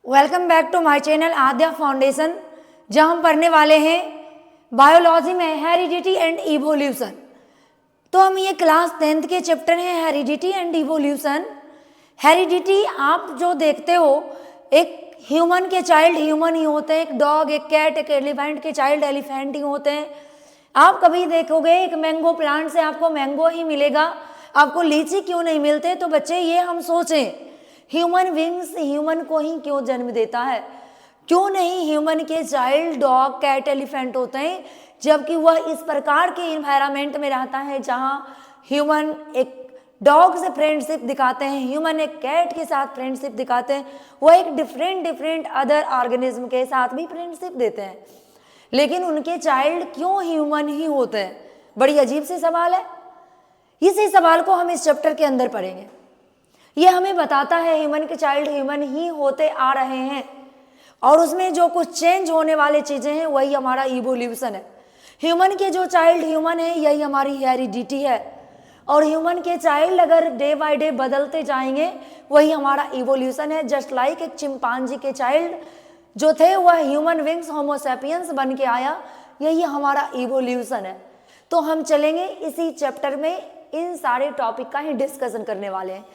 Welcome back to my channel Aadya foundation, जहां हम पढ़ने वाले हैं बायोलॉजी में हेरिडिटी एंड इवोल्यूशन। तो हम ये क्लास 10th के चैप्टर हैं हेरिडिटी एंड इवोल्यूशन। हेरिडिटी आप जो देखते हो, एक ह्यूमन के चाइल्ड ह्यूमन ही होते हैं, एक डॉग, एक कैट, एक एलिफेंट के चाइल्ड एलिफेंट ही होते हैं। आप कभी देखोगे एक मैंगो प्लांट से आपको मैंगो ही मिलेगा, आपको लीची क्यों नहीं मिलते? तो बच्चे ये हम सोचें, ह्यूमन बींग्स ह्यूमन को ही क्यों जन्म देता है? क्यों नहीं ह्यूमन के चाइल्ड डॉग, कैट, एलिफेंट होते हैं, जबकि वह इस प्रकार के इन्वायरमेंट में रहता है जहां ह्यूमन एक डॉग से फ्रेंडशिप दिखाते हैं, ह्यूमन एक कैट के साथ फ्रेंडशिप दिखाते हैं, वह एक डिफरेंट अदर ऑर्गेनिज्म के साथ भी फ्रेंडशिप देते हैं, लेकिन उनके चाइल्ड क्यों ह्यूमन ही होते हैं? बड़ी अजीब सी सवाल है। इसी सवाल को हम इस चैप्टर के अंदर पढ़ेंगे। ये हमें बताता है ह्यूमन के चाइल्ड ह्यूमन ही होते आ रहे हैं, और उसमें जो कुछ चेंज होने वाली चीजें हैं वही हमारा इवोल्यूशन है। ह्यूमन के जो चाइल्ड ह्यूमन है यही हमारी हेरिडिटी है, और ह्यूमन के चाइल्ड अगर डे बाय डे बदलते जाएंगे वही हमारा इवोल्यूशन है। जस्ट लाइक एक चिंपांजी के चाइल्ड जो थे वह ह्यूमन विंग्स होमोसेपियंस बन के आया, यही हमारा इवोल्यूशन है। तो हम चलेंगे इसी चैप्टर में, इन सारे टॉपिक का ही डिस्कशन करने वाले हैं।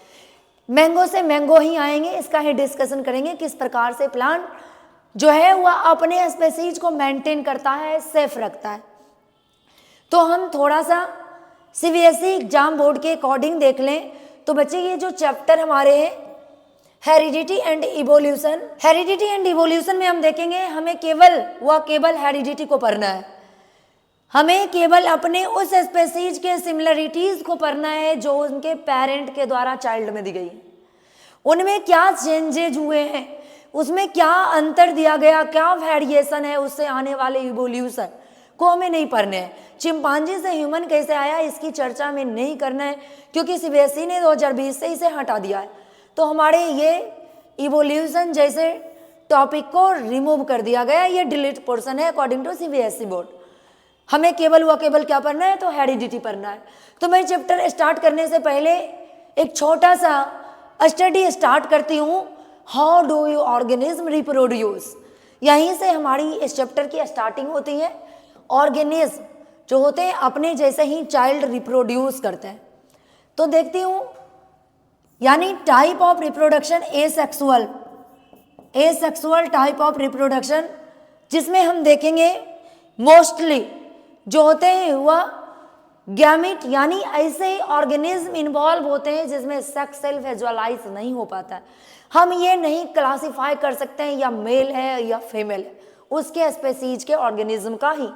मैंगो से मैंगो ही आएंगे, इसका ही डिस्कशन करेंगे, किस प्रकार से प्लांट जो है वह अपने स्पेसीज को मेंटेन करता है, सेफ रखता है। तो हम थोड़ा सा सीबीएसई एग्जाम बोर्ड के अकॉर्डिंग देख लें तो बच्चे ये जो चैप्टर हमारे हैं heredity and evolution, heredity and evolution में हम देखेंगे हमें केवल हेरिडिटी को पढ़ना है। हमें केवल अपने उस स्पेसीज के सिमिलरिटीज को पढ़ना है जो उनके पेरेंट के द्वारा चाइल्ड में दी गई, उनमें क्या चेंजेज हुए हैं, उसमें क्या अंतर दिया गया, क्या वेरिएशन है, उससे आने वाले इवोल्यूशन को हमें नहीं पढ़ने हैं। चिंपांजी से ह्यूमन कैसे आया इसकी चर्चा में नहीं करना है, क्योंकि सीबीएसई ने 2020 से इसे हटा दिया है। तो हमारे ये इवोल्यूशन जैसे टॉपिक को रिमूव कर दिया गया, ये डिलीट पोर्शन है अकॉर्डिंग टू सीबीएसई बोर्ड। हमें केवल क्या पढ़ना है? तो हेरिडिटी पढ़ना है। तो मैं चैप्टर स्टार्ट करने से पहले एक छोटा सा स्टडी स्टार्ट करती हूँ, how do you organism reproduce. यहीं से हमारी इस चैप्टर की स्टार्टिंग होती है। ऑर्गेनिज्म जो होते हैं अपने जैसे ही चाइल्ड रिप्रोड्यूस करते हैं। तो देखती हूँ, यानी type of reproduction asexual type of reproduction, जिसमें हम देखेंगे मोस्टली जो होते हैं वह गैमिट, यानी ऐसे ऑर्गेनिज्म इन्वॉल्व होते हैं जिसमें सेक्स सेल्फ विजुअलाइज नहीं हो पाता है। हम ये नहीं क्लासिफाई कर सकते हैं या मेल है या फीमेल है, उसके स्पेसीज के ऑर्गेनिज्म का ही।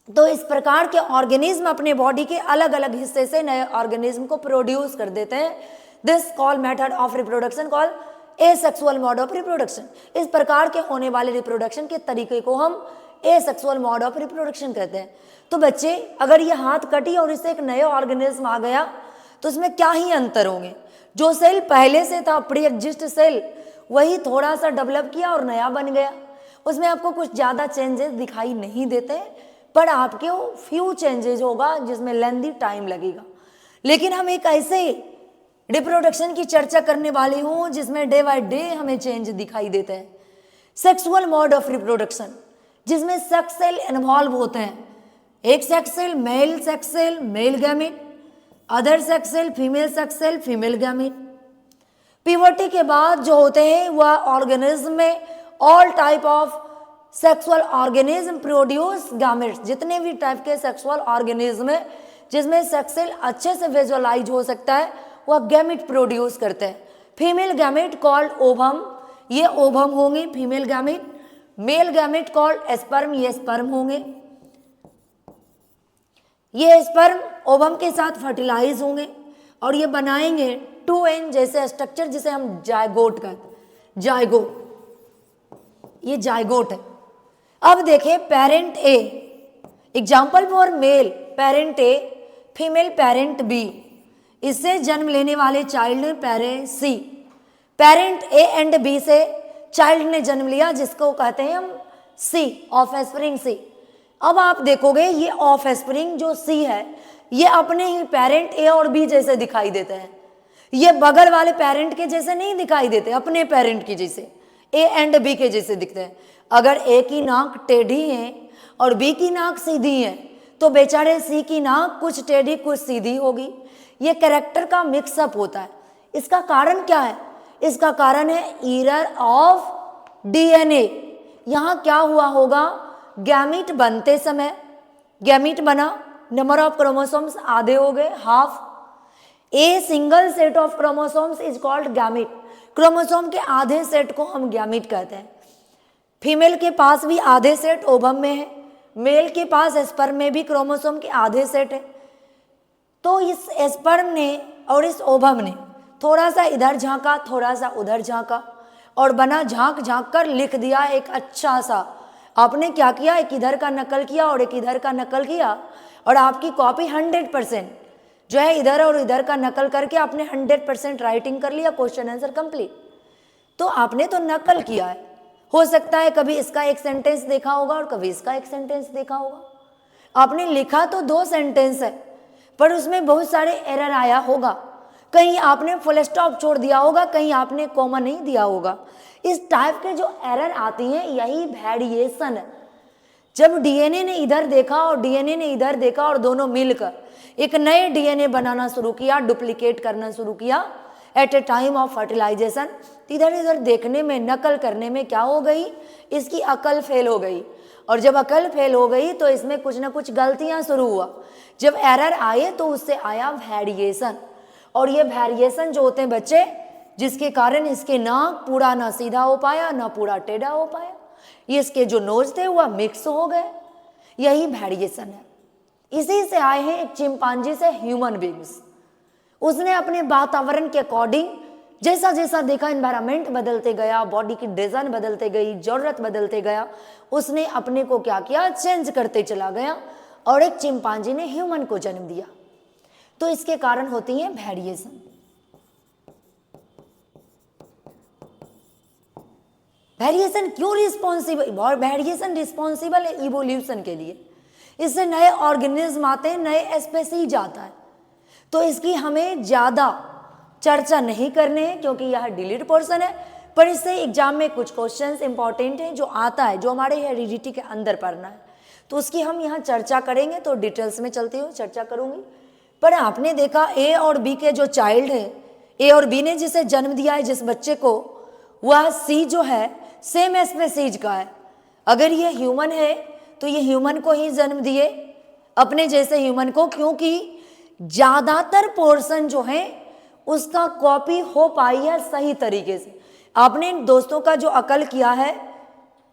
तो इस प्रकार के ऑर्गेनिज्म अपने बॉडी के अलग अलग हिस्से से नए ऑर्गेनिज्म को प्रोड्यूस कर देते हैं। This call method of reproduction call asexual mode of reproduction. इस प्रकार के होने वाले रिप्रोडक्शन के तरीके को हम एसेक्सुअल मोड ऑफ रिप्रोडक्शन कहते हैं। तो बच्चे, अगर ये हाथ कटी और इससे एक नया ऑर्गेनिज्म आ गया तो इसमें क्या ही अंतर होंगे? जो सेल पहले से था, प्री एग्जिस्ट सेल, वही थोड़ा सा डेवलप किया और नया बन गया। उसमें आपको कुछ ज़्यादा चेंजेस दिखाई नहीं देते, पर आपके फ्यू चेंजेस होगा जिसमें लेंथी टाइम लगेगा। लेकिन हम एक ऐसे रिप्रोडक्शन की चर्चा करने वाली हूँ जिसमें डे बाय डे हमें चेंज दिखाई देते हैं। सेक्सुअल मोड ऑफ रिप्रोडक्शन, जिसमें सेक्स सेल इन्वॉल्व होते हैं। एक sex cell male gamete, other sex cell female gamete. Puberty के बाद जो होते हैं वह ऑर्गेनिज्म में all type of sexual organism produce gametes. जितने भी टाइप के सेक्सुअल ऑर्गेनिज्म है जिसमें सेक्स सेल अच्छे से विजुअलाइज हो सकता है, वह गैमेट प्रोड्यूस करते हैं। फीमेल गैमेट कॉल्ड ओवम, ये ओवम होंगे female gamete. Male gamete called sperm, ये स्पर्म होंगे। ये स्पर्म ओवम के साथ फर्टिलाइज होंगे और ये बनाएंगे 2n जैसे स्ट्रक्चर, जिसे हम जायगोट कहते हैं। ये जायगोट है। अब देखें parent A, example for male parent A, female parent B, इससे जन्म लेने वाले child parent C. Parent A and B से चाइल्ड ने जन्म लिया, जिसको कहते हैं हम सी, ऑफ स्प्रिंग सी। अब आप देखोगे ये ऑफ स्प्रिंग जो सी है, ये अपने ही पेरेंट ए और बी जैसे दिखाई देते हैं। ये बगल वाले पेरेंट के जैसे नहीं दिखाई देते, अपने पेरेंट की जैसे, ए एंड बी के जैसे दिखते हैं। अगर ए की नाक टेढ़ी है और बी की नाक सीधी है तो बेचारे सी की नाक कुछ टेढ़ी कुछ सीधी होगी। ये कैरेक्टर का मिक्सअप होता है। इसका कारण क्या है? इसका कारण है एरर ऑफ डीएनए। यहाँ क्या हुआ होगा, गैमीट बनते समय, गैमीट बना, नंबर ऑफ क्रोमोसोम्स आधे हो गए, half. A single set of chromosomes is called gamete. Chromosome के आधे सेट को हम गैमीट कहते हैं। फीमेल के पास भी आधे सेट ओवम में है, मेल के पास स्पर्म में भी क्रोमोसोम के आधे सेट है। तो इस स्पर्म ने और इस ओवम ने थोड़ा सा इधर झांका, थोड़ा सा उधर झांका और बना झांक झांक कर लिख दिया एक अच्छा सा। आपने क्या किया, एक इधर का नकल किया और एक इधर का नकल किया और आपकी कॉपी 100% जो है इधर और इधर का नकल करके आपने 100% राइटिंग कर लिया, क्वेश्चन आंसर कंप्लीट। तो आपने तो नकल किया है। हो सकता है कभी इसका एक सेंटेंस देखा होगा और कभी इसका एक सेंटेंस देखा होगा। आपने लिखा तो 2 सेंटेंस है पर उसमें बहुत सारे एरर आया होगा। कहीं आपने फुल स्टॉप छोड़ दिया होगा, कहीं आपने कॉमा नहीं दिया होगा। इस टाइप के जो एरर आती हैं यही वेरिएशन है। जब डीएनए ने इधर देखा और डीएनए ने इधर देखा और दोनों मिलकर एक नए डीएनए बनाना शुरू किया, डुप्लीकेट करना शुरू किया at a time of fertilization, इधर इधर देखने में, नकल करने में क्या हो गई, इसकी अकल फेल हो गई। और जब अकल फेल हो गई तो इसमें कुछ ना कुछ गलतियां शुरू हुआ। जब एरर आए तो उससे आया वेरिएशन। और ये वेरिएशन जो होते हैं बच्चे, जिसके कारण इसके नाक पूरा ना सीधा हो पाया ना पूरा टेढ़ा हो पाया, इसके जो नोज थे वह मिक्स हो गए, यही वेरिएशन है। इसी से आए हैं एक चिंपांजी से ह्यूमन बींग्स। उसने अपने वातावरण के अकॉर्डिंग जैसा जैसा देखा, एनवायरमेंट बदलते गया, बॉडी की डिजाइन बदलते गई, जरूरत बदलते गया, उसने अपने को क्या किया, चेंज करते चला गया और एक चिंपांजी ने ह्यूमन को जन्म दिया। तो इसके कारण होती है वेरिएशन। वेरिएशन क्यों रिस्पॉन्सिबल? वेरिएशन रिस्पॉन्सिबल है इवोल्यूशन के लिए। इससे नए ऑर्गेनिज्म आते हैं, नए स्पेसीज आता है। तो इसकी हमें ज्यादा चर्चा नहीं करने हैं क्योंकि यह डिलीट पोर्शन है, पर इससे एग्जाम में कुछ क्वेश्चंस इंपॉर्टेंट हैं जो आता है, जो हमारे हेरिडिटी के अंदर पढ़ना है, तो उसकी हम यहाँ चर्चा करेंगे। तो डिटेल्स में चलती हूँ, चर्चा करूंगी। पर आपने देखा ए और बी के जो चाइल्ड है, ए और बी ने जिसे जन्म दिया है, जिस बच्चे को, वह सी जो है सेम स्पेसीज का है। अगर ये ह्यूमन है तो ये ह्यूमन को ही जन्म दिए, अपने जैसे ह्यूमन को, क्योंकि ज्यादातर पोर्शन जो है उसका कॉपी हो पाई है सही तरीके से। आपने दोस्तों का जो अकल किया है,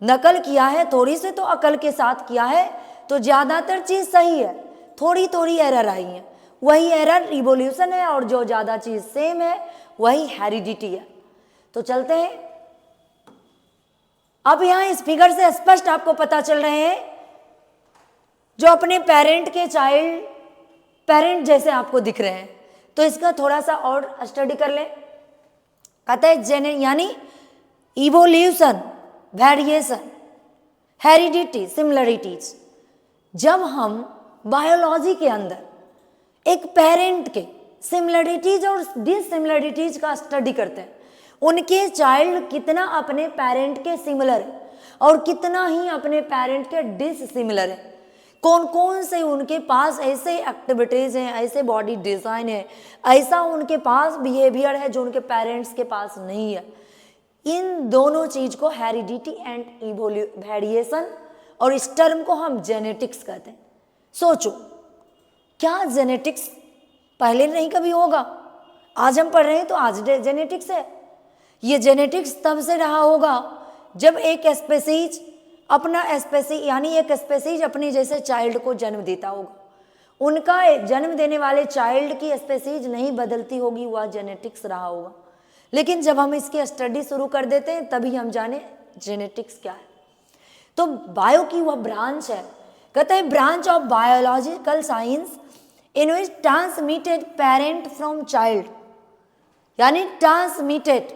नकल किया है, थोड़ी से तो अकल के साथ किया है, तो ज्यादातर चीज सही है, थोड़ी थोड़ी एरर आई है, वही एरर रिवोल्यूशन है, और जो ज्यादा चीज सेम है वही हेरिडिटी है। तो चलते हैं। अब यहां इस फिगर से स्पष्ट आपको पता चल रहे हैं, जो अपने पेरेंट के चाइल्ड पेरेंट जैसे आपको दिख रहे हैं। तो इसका थोड़ा सा और स्टडी कर लें। कहते हैं यानी इवोल्यूशन, वेरिएशन, हेरिडिटी, सिमिलरिटीज। जब हम बायोलॉजी के अंदर एक पेरेंट के सिमिलरिटीज और डिसिमिलरिटीज का स्टडी करते हैं, उनके चाइल्ड कितना अपने पेरेंट के सिमिलर है और कितना ही अपने पेरेंट के डिसिमिलर है, कौन कौन से उनके पास ऐसे एक्टिविटीज हैं, ऐसे बॉडी डिजाइन है, ऐसा उनके पास बिहेवियर है जो उनके पेरेंट्स के पास नहीं है। इन दोनों चीज को हेरिडिटी एंड वेरिएशन, और इस टर्म को हम जेनेटिक्स कहते हैं। सोचो, क्या जेनेटिक्स पहले नहीं कभी होगा? आज हम पढ़ रहे हैं तो आज जेनेटिक्स है। ये जेनेटिक्स तब से रहा होगा जब एक स्पेसीज अपना स्पेसीज, यानी एक स्पेसीज अपने जैसे चाइल्ड को जन्म देता होगा। उनका जन्म देने वाले चाइल्ड की स्पेसीज नहीं बदलती होगी, वह जेनेटिक्स रहा होगा। लेकिन जब हम इसकी स्टडी शुरू कर देते हैं तभी हम जाने जेनेटिक्स क्या है। तो बायो की वह ब्रांच है, कहते हैं branch of biological science in which transmitted parent from child, यानी ट्रांसमिटेड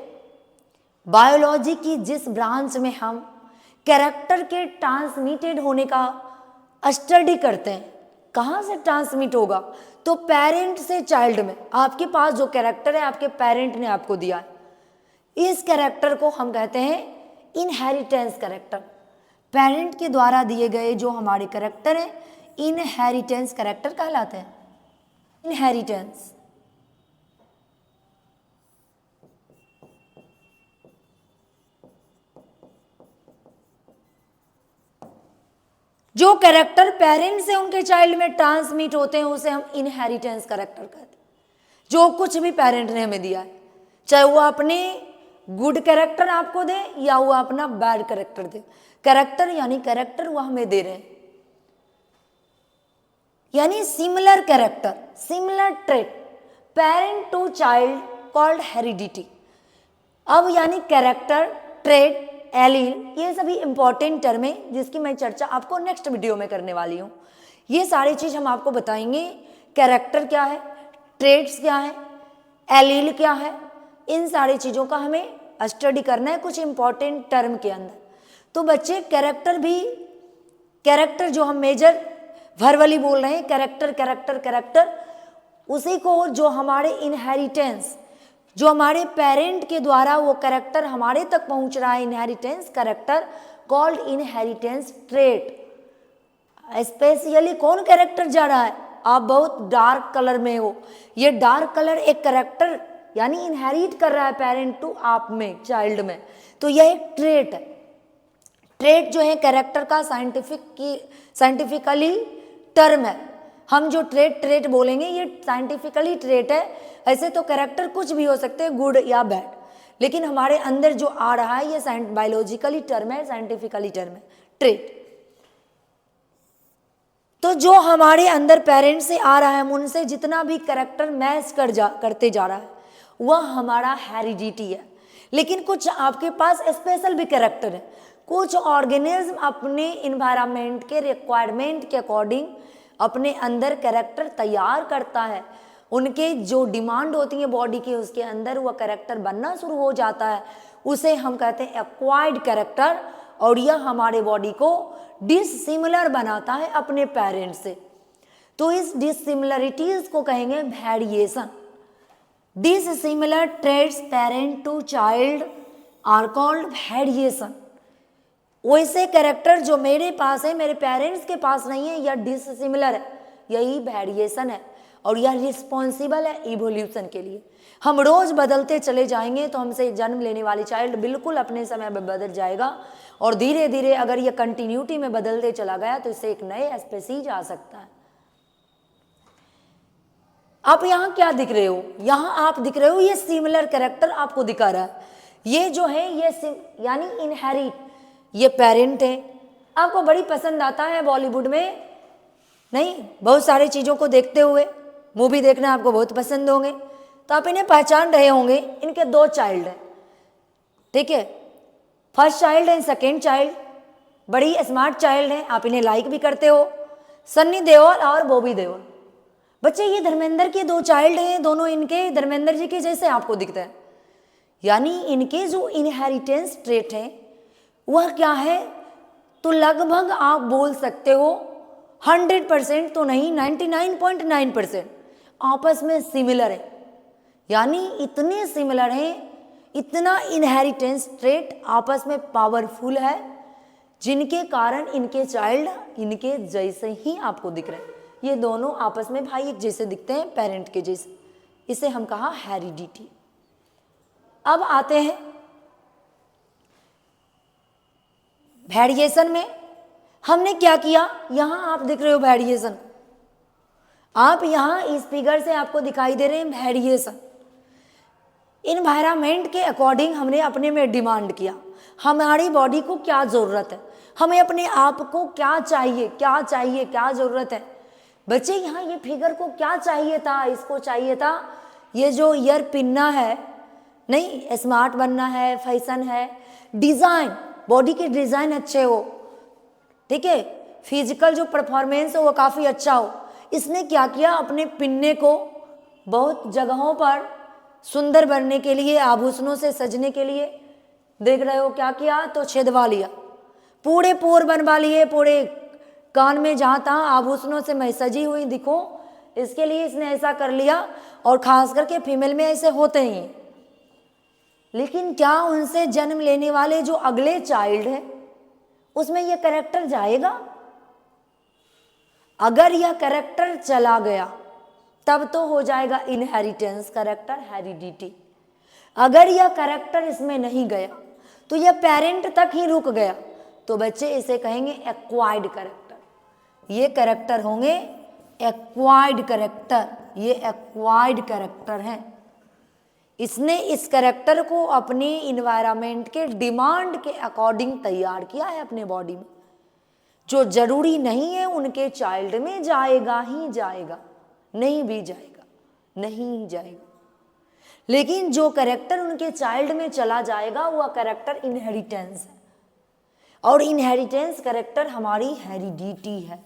बायोलॉजी की जिस ब्रांच में हम कैरेक्टर के ट्रांसमिटेड होने का स्टडी करते हैं, कहाँ से ट्रांसमिट होगा? तो पेरेंट से चाइल्ड में। आपके पास जो कैरेक्टर है आपके पेरेंट ने आपको दिया है, इस कैरेक्टर को हम कहते हैं इनहेरिटेंस कैरेक्टर। पेरेंट के द्वारा दिए गए जो हमारे कैरेक्टर हैं इनहेरिटेंस कैरेक्टर कहलाते हैं। इनहेरिटेंस। जो कैरेक्टर पेरेंट से उनके चाइल्ड में ट्रांसमिट होते हैं उसे हम इनहेरिटेंस कैरेक्टर कहते हैं। जो कुछ भी पेरेंट ने हमें दिया है, चाहे वो अपने गुड कैरेक्टर आपको दे या वो अपना बैड कैरेक्टर दे, कैरेक्टर यानी कैरेक्टर वो हमें दे रहे हैं, यानी similar character, similar trait, parent to child called heredity. अब यानी कैरेक्टर, ट्रेट, एलील, ये सभी इंपॉर्टेंट टर्म है जिसकी मैं चर्चा आपको नेक्स्ट वीडियो में करने वाली हूँ। ये सारी चीज हम आपको बताएंगे, कैरेक्टर क्या है, ट्रेट्स क्या है, एलील क्या है, इन सारी चीज़ों का हमें स्टडी करना है कुछ इंपॉर्टेंट टर्म के अंदर। तो बच्चे कैरेक्टर भी, कैरेक्टर जो हम मेजर वर्बली बोल रहे हैं, कैरेक्टर कैरेक्टर कैरेक्टर, उसी को जो हमारे इनहेरिटेंस, जो हमारे पेरेंट के द्वारा वो कैरेक्टर हमारे तक पहुंच रहा है, inheritance character called inheritance trait. Specially कौन कैरेक्टर जा रहा है? आप बहुत डार्क कलर में हो, ये डार्क कलर एक कैरेक्टर यानी इनहेरिट कर रहा है पेरेंट टू आप में, चाइल्ड में, तो यह एक ट्रेट है। ट्रेट जो है कैरेक्टर का साइंटिफिकली टर्म है। हम जो ट्रेट बोलेंगे ये साइंटिफिकली ट्रेट है। ऐसे तो कैरेक्टर कुछ भी हो सकते हैं, गुड या बैड, लेकिन हमारे अंदर जो आ रहा है ये बायोलॉजिकली टर्म है, साइंटिफिकली टर्म है, ट्रेट। तो जो हमारे अंदर पेरेंट से आ रहा है, हम उनसे जितना भी कैरेक्टर मैच करते जा रहा है वह हमारा हेरिडिटी है। लेकिन कुछ आपके पास स्पेशल भी कैरेक्टर है। कुछ ऑर्गेनिज्म अपने इन्वायरमेंट के रिक्वायरमेंट के अकॉर्डिंग अपने अंदर कैरेक्टर तैयार करता है, उनके जो डिमांड होती है बॉडी की उसके अंदर वह कैरेक्टर बनना शुरू हो जाता है, उसे हम कहते हैं एक्वायर्ड कैरेक्टर। और यह हमारे बॉडी को डिसिमिलर बनाता है अपने पेरेंट से। तो इस डिसिमिलरिटीज को कहेंगे variation. Dissimilar traits parent to child are called variation. वैसे कैरेक्टर जो मेरे पास है मेरे पेरेंट्स के पास नहीं है, यह डिसिमिलर है, यही वेरिएशन है और यह रिस्पॉन्सिबल है इवोल्यूशन के लिए। हम रोज बदलते चले जाएंगे तो हमसे जन्म लेने वाली चाइल्ड बिल्कुल अपने समय में बदल जाएगा और धीरे धीरे अगर यह कंटिन्यूटी में बदलते चला गया तो इससे एक नए स्पेसीज आ सकता है। आप यहाँ क्या दिख रहे हो? यहाँ आप दिख रहे हो ये सिमिलर कैरेक्टर आपको दिखा रहा है। ये जो है ये यानी इनहेरिट, ये पेरेंट है। आपको बड़ी पसंद आता है बॉलीवुड में, नहीं, बहुत सारी चीज़ों को देखते हुए, मूवी देखना आपको बहुत पसंद होंगे, तो आप इन्हें पहचान रहे होंगे। इनके दो चाइल्ड हैं, ठीक है, first child and second child, बड़ी स्मार्ट चाइल्ड हैं, आप इन्हें लाइक भी करते हो, सन्नी देओल और बॉबी देओल। बच्चे ये धर्मेंद्र के दो चाइल्ड हैं, दोनों इनके धर्मेंद्र जी के जैसे आपको दिखते हैं, यानी इनके जो इनहेरिटेंस ट्रेट है वह क्या है? तो लगभग आप बोल सकते हो 100% तो नहीं, 99.9% आपस में सिमिलर है। यानी इतने सिमिलर हैं, इतना इनहेरिटेंस ट्रेट आपस में पावरफुल है, जिनके कारण इनके चाइल्ड इनके जैसे ही आपको दिख रहे हैं। ये दोनों आपस में भाई एक जैसे दिखते हैं, पेरेंट के जैसे, इसे हम कहा हेरिडिटी। अब आते हैं वेरिएशन में। हमने क्या किया? यहाँ आप दिख रहे हो वेरिएशन, आप यहाँ इस फिगर से आपको दिखाई दे रहे हैं वेरिएशन। इन्वायरमेंट के अकॉर्डिंग हमने अपने में डिमांड किया, हमारी बॉडी को क्या ज़रूरत है, हमें अपने आप को क्या चाहिए, क्या चाहिए, क्या ज़रूरत है। बच्चे यहाँ ये फिगर को क्या चाहिए था? इसको चाहिए था ये जो ईयर पिनना है, नहीं, स्मार्ट बनना है, फैशन है, डिज़ाइन, बॉडी के डिज़ाइन अच्छे हो, ठीक है, फिजिकल जो परफॉर्मेंस हो वो काफ़ी अच्छा हो। इसने क्या किया? अपने पिन्ने को बहुत जगहों पर सुंदर बनने के लिए, आभूषणों से सजने के लिए, देख रहे हो क्या किया? तो छेदवा लिया, पूरे पोर बनवा लिए, पूरे कान में जहाँ तहाँ आभूषणों से मैं सजी हुई दिखूं, इसके लिए इसने ऐसा कर लिया, और खास करके फीमेल में ऐसे होते ही। लेकिन क्या उनसे जन्म लेने वाले जो अगले चाइल्ड है उसमें यह कैरेक्टर जाएगा? अगर यह कैरेक्टर चला गया तब तो हो जाएगा इनहेरिटेंस कैरेक्टर, हेरिडिटी। अगर यह कैरेक्टर इसमें नहीं गया तो यह पेरेंट तक ही रुक गया, तो बच्चे इसे कहेंगे एक्वायर्ड कैरेक्टर। ये कैरेक्टर होंगे एक्वायर्ड कैरेक्टर, ये एक्वायर्ड कैरेक्टर हैं। इसने इस कैरेक्टर को अपने इन्वायरमेंट के डिमांड के अकॉर्डिंग तैयार किया है अपने बॉडी में। जो जरूरी नहीं है उनके चाइल्ड में जाएगा ही जाएगा, नहीं भी जाएगा, नहीं जाएगा। लेकिन जो कैरेक्टर उनके चाइल्ड में चला जाएगा वह कैरेक्टर इनहेरिटेंस है, और इनहेरिटेंस कैरेक्टर हमारी हेरिडिटी है।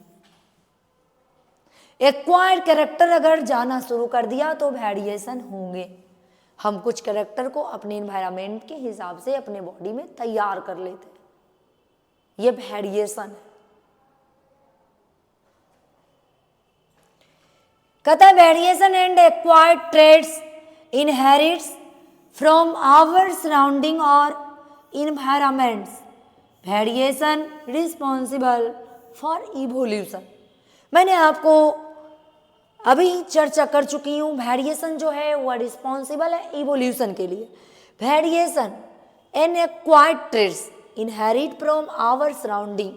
एक्वायर्ड कैरेक्टर अगर जाना शुरू कर दिया तो वेरिएशन होंगे। हम कुछ कैरेक्टर को अपने एनवायरनमेंट के हिसाब से अपने बॉडी में तैयार कर लेते हैं, ये वेरिएशन है। कहता है variation and acquired traits inherits from our surrounding और environments, variation responsible for evolution. मैंने आपको अभी चर्चा कर चुकी हूँ, वेरिएशन जो है वह रिस्पॉन्सिबल है इवोल्यूशन के लिए। Variation and acquired traits inherit from our surrounding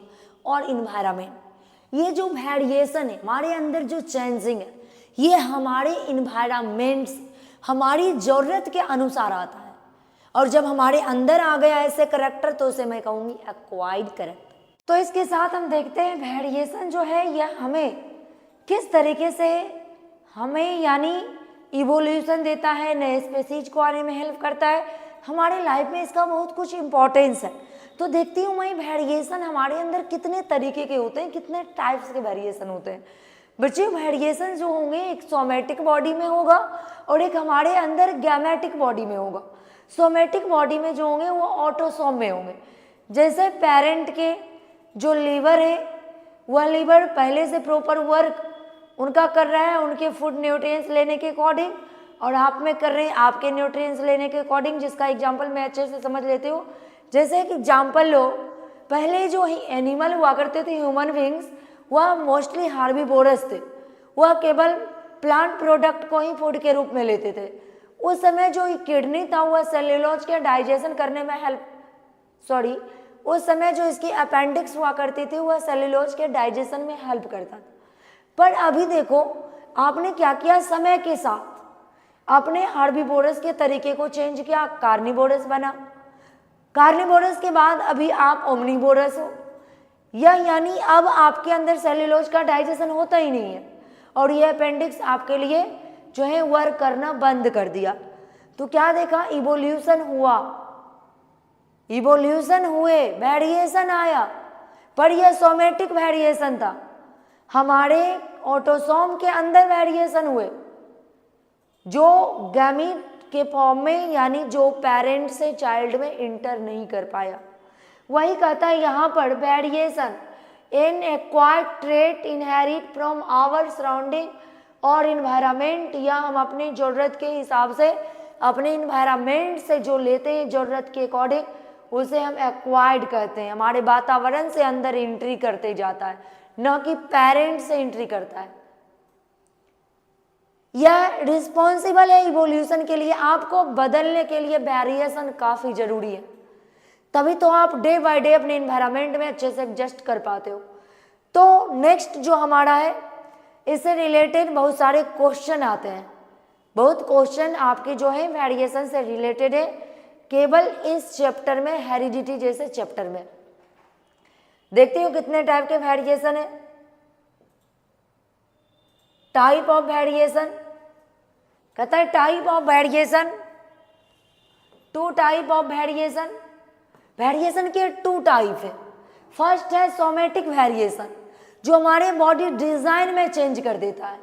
और इन्वायरमेंट। ये जो वेरिएशन है, हमारे अंदर जो चेंजिंग है, ये हमारे इन्वायरमेंट्स, हमारी ज़रूरत के अनुसार आता है। और जब हमारे अंदर आ गया ऐसे करेक्टर तो उसे मैं कहूँगी एक्वायर्ड करेक्टर। तो इसके साथ हम देखते हैं वेरिएशन जो है यह हमें किस तरीके से हमें यानी इवोल्यूशन देता है, नए स्पेसीज को आने में हेल्प करता है। हमारे लाइफ में इसका बहुत कुछ इम्पोर्टेंस है। तो देखती हूँ मैं वेरिएशन हमारे अंदर कितने तरीके के होते हैं, कितने टाइप्स के वेरिएशन होते हैं। बच्चे वेरिएशन जो होंगे एक सोमेटिक बॉडी में होगा और एक हमारे अंदर गैमेटिक बॉडी में होगा। सोमेटिक बॉडी में जो होंगे वो ऑटोसोम में होंगे। जैसे पेरेंट के जो लीवर है वह लीवर पहले से प्रॉपर वर्क उनका कर रहा है उनके फूड न्यूट्रिएंट्स लेने के अकॉर्डिंग, और आप में कर रहे हैं आपके न्यूट्रिएंट्स लेने के अकॉर्डिंग। जिसका एग्जांपल मैं अच्छे से समझ लेती हूँ। जैसे एक एग्जांपल लो, पहले जो एनिमल हुआ करते थे ह्यूमन बींग्स, वह मोस्टली हार्बीवोरस थे। वह केवल प्लांट प्रोडक्ट को ही फूड के रूप में लेते थे। उस समय जो किडनी था वह सेल्यूलोज के डाइजेशन करने में उस समय जो इसकी अपेंडिक्स हुआ करती थी वह सेल्यूलोज के डाइजेशन में हेल्प करता था। पर अभी देखो आपने क्या किया, समय के साथ आपने हार्बीवोरस के तरीके को चेंज किया, कार्निवोरस बना। कार्निवोरस के बाद अभी आप ओमनिवोरस हो, यानी अब आपके अंदर सेल्यूलोज का डाइजेशन होता ही नहीं है और ये अपेंडिक्स आपके लिए जो है वर्क करना बंद कर दिया। तो क्या देखा, इवोल्यूशन हुआ, इवोल्यूशन हुए, वेरिएशन आया, पर यह सोमेटिक वेरिएशन था। हमारे ऑटोसोम के अंदर वेरिएशन हुए जो गैमीट के फॉर्म में यानी जो पेरेंट से चाइल्ड में इंटर नहीं कर पाया। वही कहता है यहाँ पर variation in acquired trait inherit from our surrounding और इन्वायरमेंट, या हम अपनी ज़रूरत के हिसाब से अपने इन्वायरमेंट से जो लेते हैं ज़रूरत के अकॉर्डिंग उसे हम एक्वायर्ड कहते हैं। हमारे वातावरण से अंदर एंट्री करते जाता है, न कि पेरेंट से एंट्री करता है। यह रिस्पॉन्सिबल है इवोल्यूशन के लिए। आपको बदलने के लिए वेरिएशन काफ़ी ज़रूरी है, तभी तो आप डे बाय डे अपने इन्वायरमेंट में अच्छे से एडजस्ट कर पाते हो। तो नेक्स्ट जो हमारा है इससे रिलेटेड बहुत सारे क्वेश्चन आते हैं। बहुत क्वेश्चन आपके जो है वेरिएशन से रिलेटेड है, केवल इस चैप्टर में, हेरिडिटी जैसे चैप्टर में। देखते हो कितने टाइप के वेरिएशन है। टाइप ऑफ वेरिएशन, कहता है type of variation, two type of variation. Variation के टू टाइप है। फर्स्ट है सोमेटिक वेरिएशन जो हमारे बॉडी डिजाइन में चेंज कर देता है।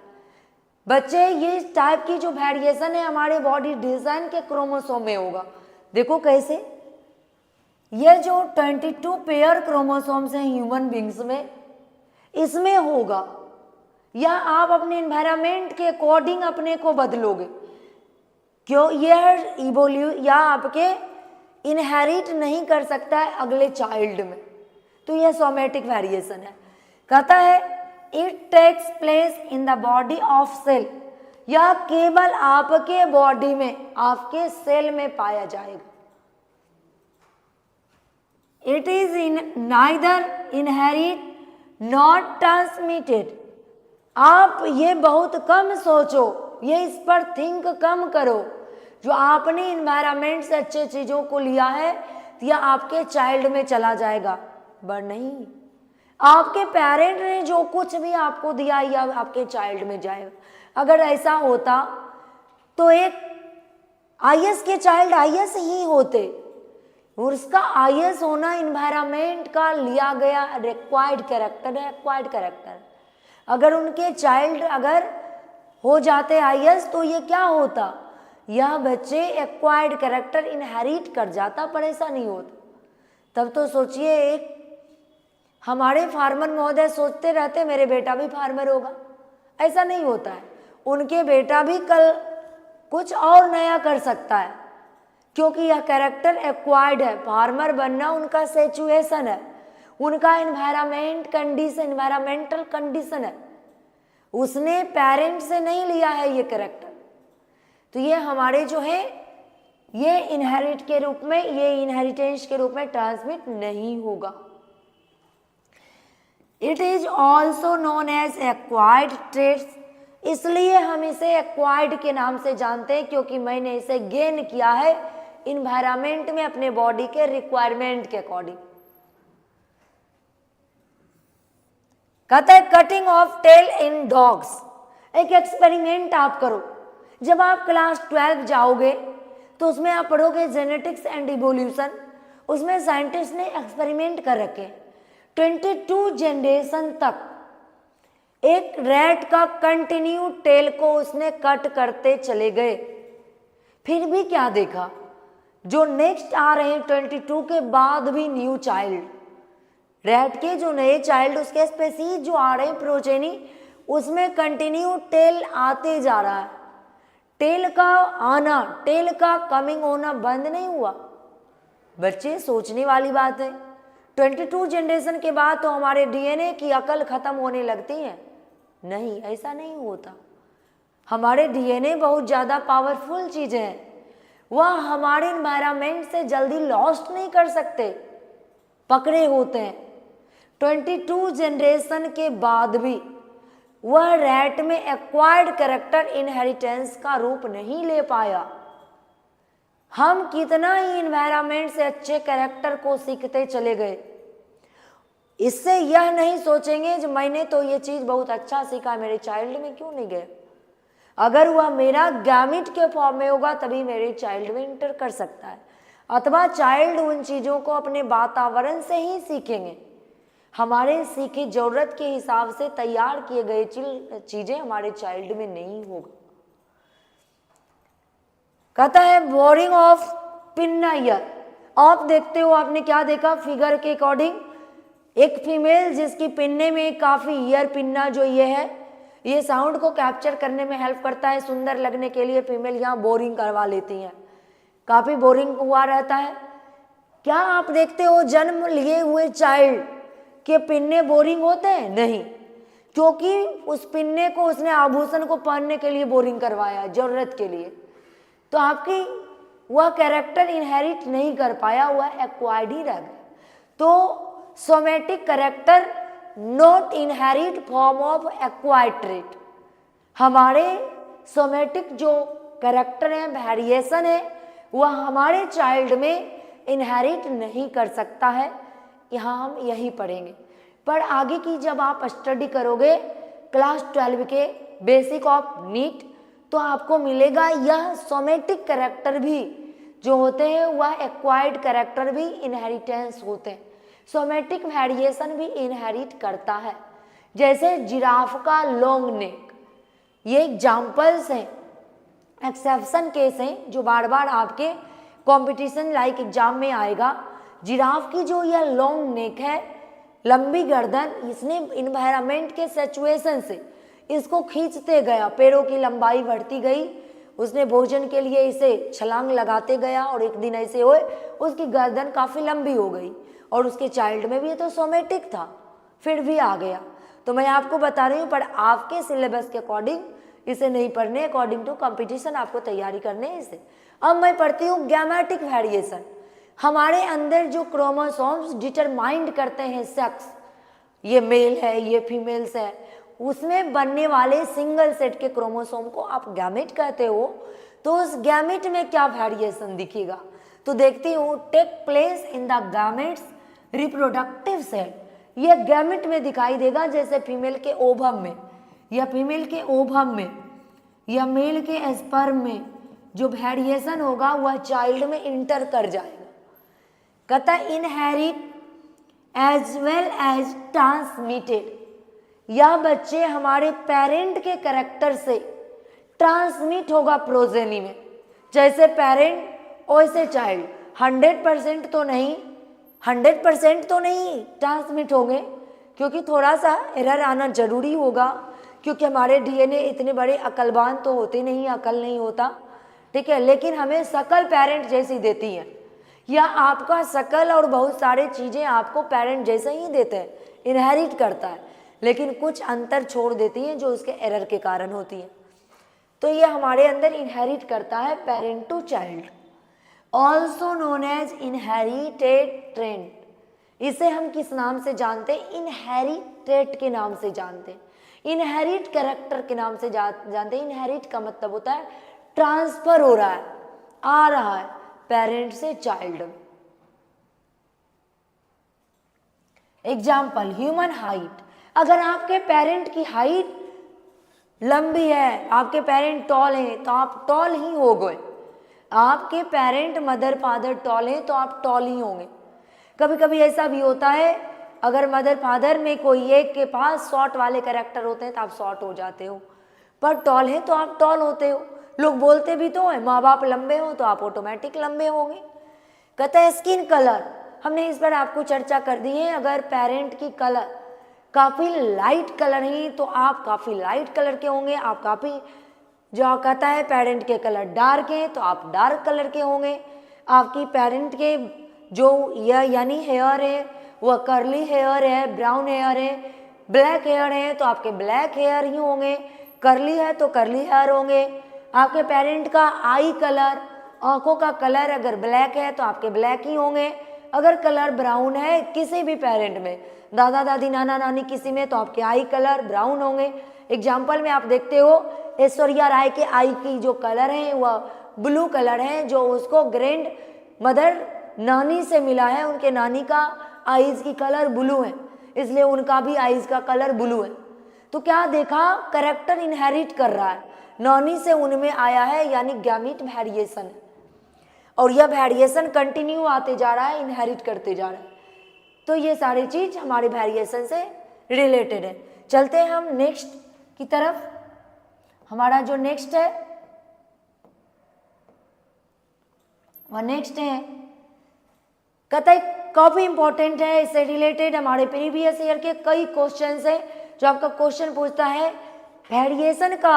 बच्चे ये टाइप की जो वेरिएशन है हमारे बॉडी डिजाइन के क्रोमोसोम में होगा। देखो कैसे, ये जो 22 पेयर क्रोमोसोम्स हैं ह्यूमन बींग्स में, इसमें होगा, या आप अपने एनवायरनमेंट के अकॉर्डिंग अपने को बदलोगे। क्यों? यह या आपके इनहेरिट नहीं कर सकता है अगले चाइल्ड में, तो यह सोमेटिक वेरिएशन है। कहता है it takes place in the body of cell, यह केवल आपके बॉडी में, आपके सेल में पाया जाएगा। It is in neither inherit not transmitted. आप ये बहुत कम सोचो, ये इस पर थिंक कम करो। जो आपने इन्वायरमेंट से अच्छे चीज़ों को लिया है यह आपके चाइल्ड में चला जाएगा, बट नहीं, आपके पेरेंट ने जो कुछ भी आपको दिया यह आपके चाइल्ड में जाएगा। अगर ऐसा होता तो एक आईएएस के चाइल्ड आईएएस ही होते, और उसका आईएएस होना इन्वायरमेंट का लिया गया रिक्वायर्ड कैरेक्टर है, एक्वायर्ड कैरेक्टर। अगर उनके चाइल्ड अगर हो जाते आईएएस तो ये क्या होता, यह बच्चे एक्वायर्ड कैरेक्टर इनहेरिट कर जाता, पर ऐसा नहीं होता। तब तो सोचिए, एक हमारे फार्मर महोदय सोचते रहते मेरे बेटा भी फार्मर होगा, ऐसा नहीं होता है। उनके बेटा भी कल कुछ और नया कर सकता है, क्योंकि यह कैरेक्टर एक्वायर्ड है। फार्मर बनना उनका सिचुएशन है, उनका एनवायरमेंटल कंडीशन है, उसने पेरेंट से नहीं लिया है ये कैरेक्टर। तो ये हमारे जो है ये इनहेरिट के रूप में, ये इनहेरिटेंस के रूप में ट्रांसमिट नहीं होगा। It is also known as acquired traits, इसलिए हम इसे एक्वायर्ड के नाम से जानते हैं, क्योंकि मैंने इसे गेन किया है इन्वायरमेंट में अपने बॉडी के रिक्वायरमेंट के अकॉर्डिंग। कहता है cutting of tail in dogs. एक एक्सपेरिमेंट आप करो, जब आप क्लास 12 जाओगे तो उसमें आप पढ़ोगे जेनेटिक्स एंड इवोल्यूशन। उसमें साइंटिस्ट ने एक्सपेरिमेंट कर रखे 22 जनरेशन तक एक रैट का कंटिन्यू टेल को उसने कट करते चले गए। फिर भी क्या देखा, जो नेक्स्ट आ रहे हैं 22 के बाद भी न्यू चाइल्ड, रैट के जो नए चाइल्ड उसके स्पेसीज जो आ रहे हैं प्रोजेनी, उसमें कंटिन्यू टेल आते जा रहा है। टेल का आना, टेल का कमिंग होना बंद नहीं हुआ। बच्चे सोचने वाली बात है, 22 जनरेशन के बाद तो हमारे डीएनए की अकल खत्म होने लगती है। नहीं, ऐसा नहीं होता। हमारे डीएनए बहुत ज़्यादा पावरफुल चीज़ें हैं, वह हमारे एनवायरनमेंट से जल्दी लॉस्ट नहीं कर सकते, पकड़े होते हैं। 22 जनरेशन के बाद भी वह रैट में एक्वायर्ड कैरेक्टर इनहेरिटेंस का रूप नहीं ले पाया। हम कितना ही इन्वायरमेंट से अच्छे कैरेक्टर को सीखते चले गए, इससे यह नहीं सोचेंगे कि मैंने तो ये चीज़ बहुत अच्छा सीखा, मेरे चाइल्ड में क्यों नहीं गया। अगर वह मेरा गैमिट के फॉर्म में होगा तभी मेरे चाइल्ड में इंटर कर सकता है, अथवा चाइल्ड उन चीज़ों को अपने वातावरण से ही सीखेंगे। हमारे सीखी ज़रूरत के हिसाब से तैयार किए गए चीज़ें हमारे चाइल्ड में नहीं होगा। कहता है बोरिंग ऑफ पिन्ना ईयर। आप देखते हो, आपने क्या देखा फिगर के अकॉर्डिंग, एक फीमेल जिसकी पिन्ने में काफ़ी ईयर, पिन्ना जो ये है, ये साउंड को कैप्चर करने में हेल्प करता है। सुंदर लगने के लिए फीमेल यहाँ बोरिंग करवा लेती हैं, काफ़ी बोरिंग हुआ रहता है। क्या आप देखते हो जन्म लिए हुए चाइल्ड के पिन्ने बोरिंग होते हैं? नहीं, क्योंकि उस पिन्ने को उसने आभूषण को पहनने के लिए बोरिंग करवाया, ज़रूरत के लिए। तो आपकी वह कैरेक्टर इनहेरिट नहीं कर पाया, वह एक्वायर्ड ही रह गया। तो somatic character not inherit form of acquired trait. हमारे सोमेटिक जो कैरेक्टर है, वेरिएशन है, वह हमारे चाइल्ड में इनहेरिट नहीं कर सकता है। यहाँ हम यही पढ़ेंगे। पर आगे की जब आप स्टडी करोगे क्लास 12 के बेसिक ऑफ नीट, तो आपको मिलेगा यह सोमेटिक कैरेक्टर भी जो होते हैं वह एक्वायर्ड कैरेक्टर भी इनहेरिटेंस होते हैं। सोमेटिक वेरिएशन भी इनहेरिट करता है। जैसे जिराफ का लॉन्ग नेक, ये एग्जाम्पल्स हैं, एक्सेप्शन केस हैं जो बार बार आपके कंपटीशन लाइक एग्जाम में आएगा। जिराफ की जो यह लॉन्ग नेक है, लंबी गर्दन, इसने इन्वायरमेंट के सिचुएशन से इसको खींचते गया, पैरों की लंबाई बढ़ती गई, उसने भोजन के लिए इसे छलांग लगाते गया और एक दिन ऐसे हुए उसकी गर्दन काफ़ी लंबी हो गई और उसके चाइल्ड में भी ये तो सोमेटिक था, फिर भी आ गया। तो मैं आपको बता रही हूँ, पर आपके सिलेबस के अकॉर्डिंग इसे नहीं पढ़ने, अकॉर्डिंग टू कंपटीशन आपको तैयारी करने है इसे। अब मैं पढ़ती हूँ गैमेटिक वेरिएशन। हमारे अंदर जो क्रोमोसोम्स डिटरमाइंड करते हैं सेक्स, ये मेल है ये फीमेल्स है, उसमें बनने वाले सिंगल सेट के क्रोमोसोम को आप गैमेट कहते हो। तो उस गैमेट में क्या वेरिएशन दिखेगा, तो देखती हूँ take place in the gametes reproductive cell. यह गैमेट में दिखाई देगा, जैसे फीमेल के ओवम में या फीमेल के ओवम में या मेल के स्पर्म में जो वेरिएशन होगा वह चाइल्ड में इंटर कर जाएगा। कहता inherit as well as transmitted, यह बच्चे हमारे पेरेंट के कैरेक्टर से ट्रांसमिट होगा प्रोजेनी में, जैसे पेरेंट वैसे चाइल्ड। 100% तो नहीं ट्रांसमिट होंगे, क्योंकि थोड़ा सा एरर आना जरूरी होगा, क्योंकि हमारे डीएनए इतने बड़े अकलबान तो होते नहीं, अकल नहीं होता, ठीक है। लेकिन हमें शकल पेरेंट जैसी देती है, या आपका शकल और बहुत सारे चीज़ें आपको पेरेंट जैसे ही देते हैं, इनहेरिट करता है, लेकिन कुछ अंतर छोड़ देती हैं जो उसके एरर के कारण होती है। तो ये हमारे अंदर इनहेरिट करता है parent to child, also known as inherited trait. इसे हम किस नाम से जानते हैं, इनहेरिटेड के नाम से जानते हैं, इनहेरिट कैरेक्टर के नाम से जानते हैं। इनहेरिट का मतलब होता है ट्रांसफर हो रहा है, आ रहा है पेरेंट से चाइल्ड। एग्जाम्पल ह्यूमन हाइट, अगर आपके पेरेंट की हाइट लंबी है, आपके पेरेंट टॉल हैं, तो आप टॉल ही हो गए। आपके पेरेंट मदर फादर टॉल हैं तो आप टॉल ही होंगे। कभी कभी ऐसा भी होता है, अगर मदर फादर में कोई एक के पास शॉर्ट वाले कैरेक्टर होते हैं तो आप शॉर्ट हो जाते हो, पर टॉल है तो आप टॉल होते हो। लोग बोलते भी तो है, माँ बाप लंबे हो तो आप ऑटोमेटिक लंबे होंगे। कहता है स्किन कलर, हमने इस पर आपको चर्चा कर दी है। अगर पेरेंट की कलर काफ़ी लाइट कलर ही तो आप काफ़ी लाइट कलर के होंगे, आप काफ़ी, जो कहता है पेरेंट के कलर डार्क हैं तो आप डार्क कलर के होंगे। आपकी पेरेंट के जो यानी हेयर है वह कर्ली हेयर है, ब्राउन हेयर है, ब्लैक हेयर है तो आपके ब्लैक हेयर ही होंगे, कर्ली है तो कर्ली हेयर होंगे। आपके पेरेंट का आई कलर, आंखों का कलर अगर ब्लैक है तो आपके ब्लैक ही होंगे। अगर कलर ब्राउन है किसी भी पेरेंट में, दादा दादी नाना नानी किसी में, तो आपके आई कलर ब्राउन होंगे। एग्जाम्पल में आप देखते हो ऐश्वर्या राय के आई की जो कलर है वह ब्लू कलर है, जो उसको ग्रैंड मदर नानी से मिला है, उनके नानी का आईज की कलर ब्लू है, इसलिए उनका भी आईज का कलर ब्लू है। तो क्या देखा, कैरेक्टर इनहेरिट कर रहा है, नानी से उनमें आया है, यानी गैमीट वेरिएशन है, और यह वेरिएशन कंटिन्यू आते जा रहा है, इनहेरिट करते जा रहा है। तो ये सारी चीज हमारे वेरिएशन से रिलेटेड है। चलते हैं हम नेक्स्ट की तरफ। हमारा जो नेक्स्ट है वह नेक्स्ट है, कहता है काफी इंपॉर्टेंट है, इससे रिलेटेड हमारे प्रीवियस ईयर के कई क्वेश्चंस हैं जो आपका क्वेश्चन पूछता है वेरिएशन का